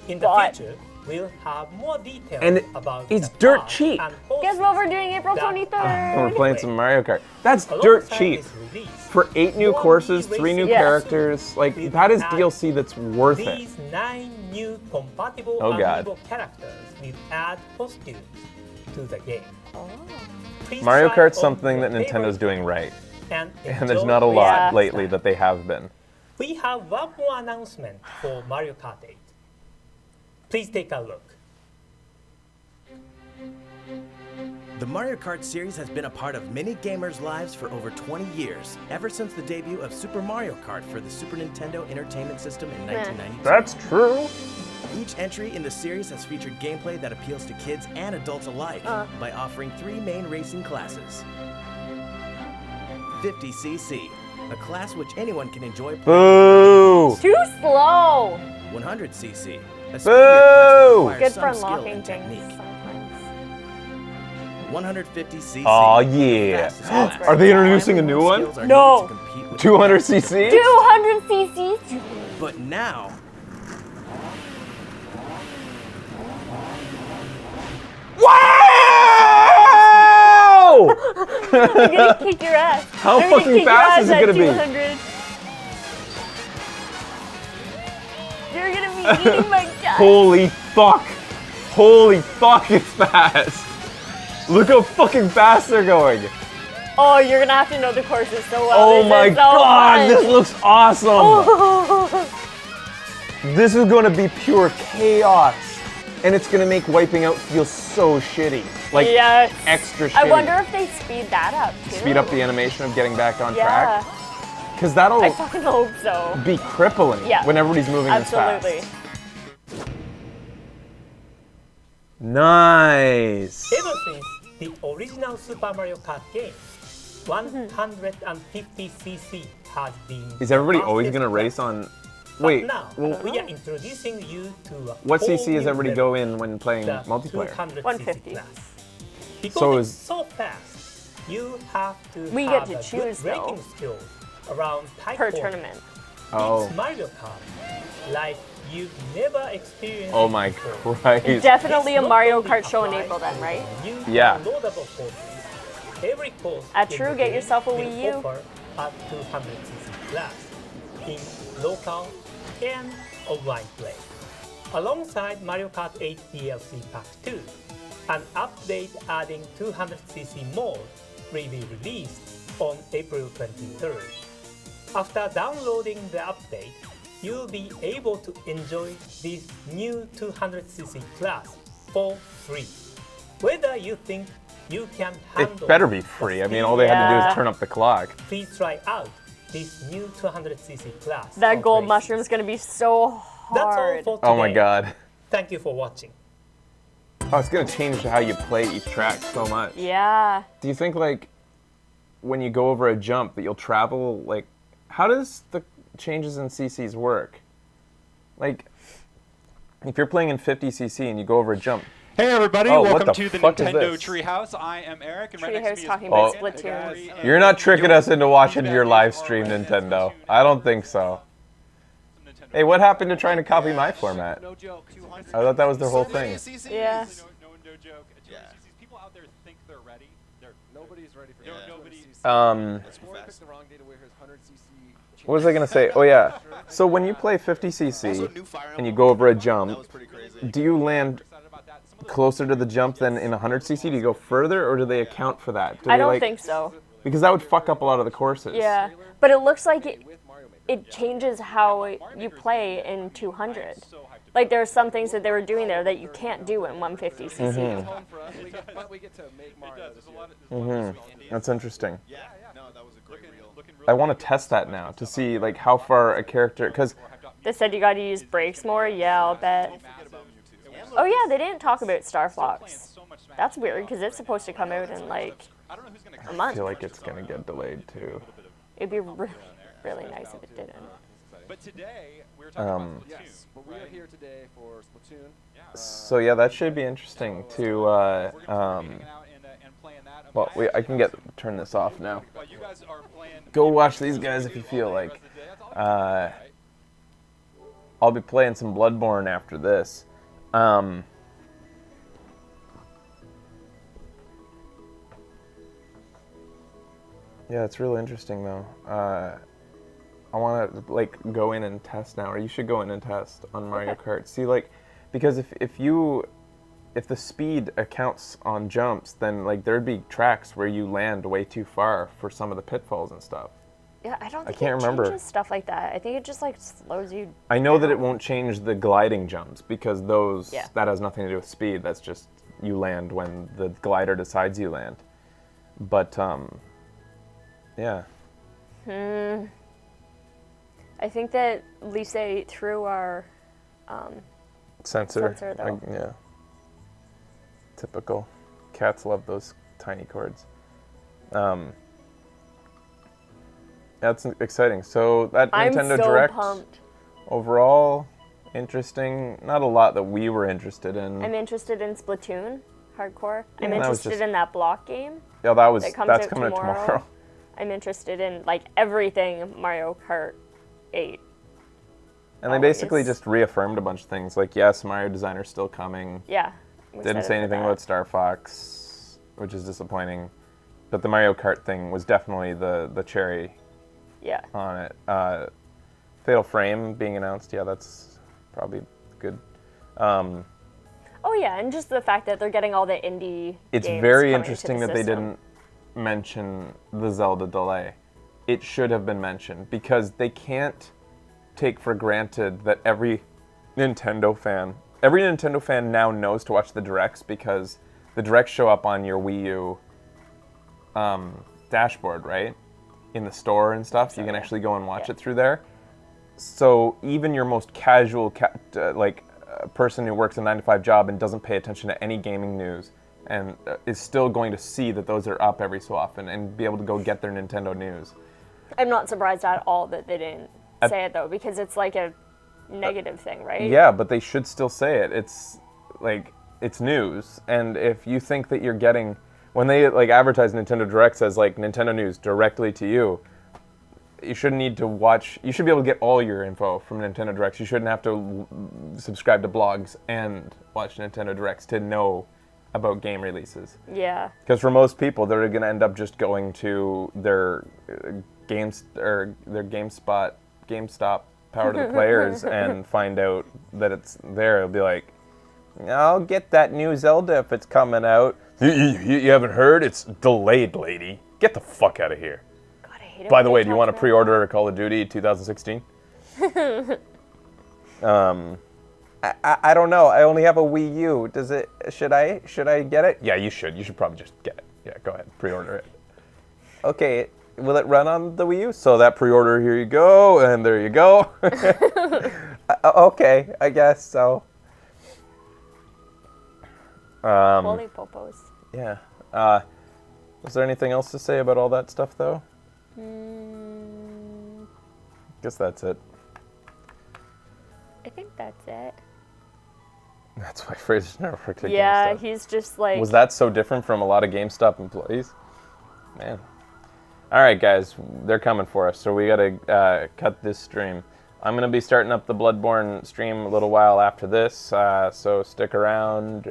In the But- future, we'll have more details And about it's the dirt park cheap. and Guess what we're doing April That- 23rd? We're playing some Mario Kart. That's Alongside dirt cheap. this release, For 8 new more courses, Wii 3 new racing Yeah. characters, like, will that is add DLC that's worth it. These 9 new compatible Oh, God. amiibo characters will add costumes to the game. Please Mario try Kart's on something your that Nintendo's favorite doing right. and And there's enjoy not a lot Yeah. lately that they have been. We have one more announcement for Mario Kart 8. Please take a look. The Mario Kart series has been a part of many gamers' lives for over 20 years, ever since the debut of Super Mario Kart for the Super Nintendo Entertainment System in 1992. That's true. Each entry in the series has featured gameplay that appeals to kids and adults alike by offering 3 main racing classes. 50cc, a class which anyone can enjoy playing. Boo! Too slow. 100cc, a speedier class Boo! that requires Good some for skill unlocking and things technique. sometimes. 150cc. Aw, the yeah. fastest class. Are they introducing a new Climbing one? skills are No. needed to compete with 200cc? 200 cc's. But now, Wow! You're gonna kick your ass. How They're gonna fucking kick your fast ass is it at gonna be? 200. You're gonna be eating my gut. Holy fuck! Holy fuck, it's fast! Look how fucking fast they're going! Oh, you're gonna have to know the courses so well. Oh This my is so god, fun. this looks awesome! This is gonna be pure chaos! And it's gonna make wiping out feel so shitty. Like, Yes. extra shitty. I wonder if they speed that up too. Speed up the animation of getting back on Yeah. track. Because that'll I fucking hope so. be crippling Yeah. when everybody's moving Absolutely. this fast. Nice! Ever since the original Super Mario Kart game, 150cc has been. Is everybody the always fastest gonna race class. on? But Wait, now well, we are introducing you to a what whole CC does new everybody level, go in when playing the multiplayer? 200cc 150. class. Because So it's is- so fast, you have to We have get to a choose, good though. braking skills around tight Per corners. tournament. Oh. It's Mario Kart, like you've never experienced. Oh my before. Christ. Definitely a It's not Mario only Kart show in applied April then, to right? new Yeah. downloadable courses. Every course At in True, the get game yourself a will Wii U. offer a 200cc class in local and online play. Alongside Mario Kart 8 DLC Pack 2, an update adding 200cc mode will be released on April 23rd. After downloading the update, you'll be able to enjoy this new 200cc class for free. Whether you think you can handle It better be the free. I mean, speed, all they had to do Yeah. is turn up the clock. please try out this new 200cc class. That of gold racing. mushroom is gonna be so That's all hard. for today. Oh my god. Thank you for watching. Oh, it's gonna change how you play each track so much. Yeah. Do you think, like, when you go over a jump that you'll travel, like, how does the changes in CCs work? Like, if you're playing in 50cc and you go over a jump, Hey everybody, Oh, what welcome the to the fuck is Nintendo this? Treehouse. I am Eric, and right Treehouse next to me is talking about Oh. Splatoon. and you're not tricking us into watching your Feedback live is stream, alright, and Nintendo. Splatoon I don't think so. Nintendo. Hey, what happened to trying to copy my format? No joke. 200. I thought that was their whole thing. Yeah. No joke. 200 CCs. People out there think they're ready. Nobody's ready for that. Nobody. What was I gonna say? Oh yeah. So when you play 50cc and you go over a jump, do you land Excited about that. Some of the closer to the jump than in 100cc? Do you go further, or do they account for that? Do I they, don't like, think so. Because that would fuck up a lot of the courses. Yeah. But it looks like it changes how you play in 200. Like there are some things that they were doing there that you can't do in 150cc. Mm-hmm. Home for us. We get to make Mario this year. That's interesting. Yeah. No, that was a great reel. I want to test that now to see like how far a character, because They said you got to use brakes more. Yeah, I'll bet. Oh yeah, they didn't talk about Star Fox. That's weird because it's supposed to come out in like a I month. feel like it's gonna get delayed too. It'd be really nice if it didn't. But today we were talking about Splatoon. Yes, but we are here today for Splatoon. So yeah, that should be interesting to. Well, I can turn this off now. Go watch these guys if you feel like. I'll be playing some Bloodborne after this. Yeah, it's really interesting though. I want to like go in and test now, or you should go in and test on Mario Kart. See, like, because if the speed accounts on jumps, then like there'd be tracks where you land way too far for some of the pitfalls and stuff. Yeah, I don't think can't it remember. changes stuff like that. I think it just like slows you. I know that it won't change the gliding jumps because those Yeah. that has nothing to do with speed. That's just you land when the glider decides you land. But yeah. I think that Lisa threw our Sensor. Sensor, though. Yeah. Typical. Cats love those tiny cords. That's exciting. So that I'm Nintendo so Direct pumped. overall interesting. Not a lot that we were interested in. I'm interested in Splatoon hardcore. I'm that was interested just- in that block game. Yeah, that comes that's out coming out tomorrow. I'm interested in like everything Mario Kart 8. And they basically Always. just reaffirmed a bunch of things. Like, yes, Mario Designer's still coming. Yeah. I'm Didn't excited say for anything that. about Star Fox, which is disappointing. But the Mario Kart thing was definitely the cherry Yeah. on it. Fatal Frame being announced, yeah, that's probably good. Oh yeah, and just the fact that they're getting all the indie It's games very coming to interesting the that they system. didn't mention the Zelda delay. It should have been mentioned because they can't take for granted that every Nintendo fan now knows to watch the directs because the directs show up on your Wii U dashboard, right? In the store and stuff. You can actually go and watch it through there. So even your most casual person who works a 9-to-5 job and doesn't pay attention to any gaming news and is still going to see that those are up every so often and be able to go get their Nintendo news. I'm not surprised at all that they didn't say it though, because it's like a negative thing, right? Yeah, but they should still say it. It's like, it's news. And if you think that you're getting, when they like advertise Nintendo Directs as like Nintendo news directly to you, you shouldn't need to watch, you should be able to get all your info from Nintendo Directs. You shouldn't have to subscribe to blogs and watch Nintendo Directs to know about game releases. Yeah. Because for most people, they're going to end up just going to their GameStop Power to the Players and find out that it's there. It'll be like, I'll get that new Zelda if it's coming out. You haven't heard? It's delayed, lady. Get the fuck out of here. God, I hate it By when the they way, do you talk want to about pre-order Call of Duty 2016? I don't know. I only have a Wii U. Should I get it? Yeah, you should. You should probably just get it. Yeah, go ahead. Pre-order it. Okay, will it run on the Wii U? So that pre-order, here you go, and there you go. Okay, I guess so. Holy popos. Yeah. Was there anything else to say about all that stuff, though? Guess that's it. I think that's it. That's why Fraser's never worked at Yeah, GameStop. he's just like. Was that so different from a lot of GameStop employees? Man. All right, guys, they're coming for us, so we gotta cut this stream. I'm gonna be starting up the Bloodborne stream a little while after this, so stick around.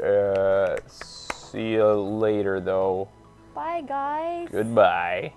See you later, though. Bye, guys. Goodbye.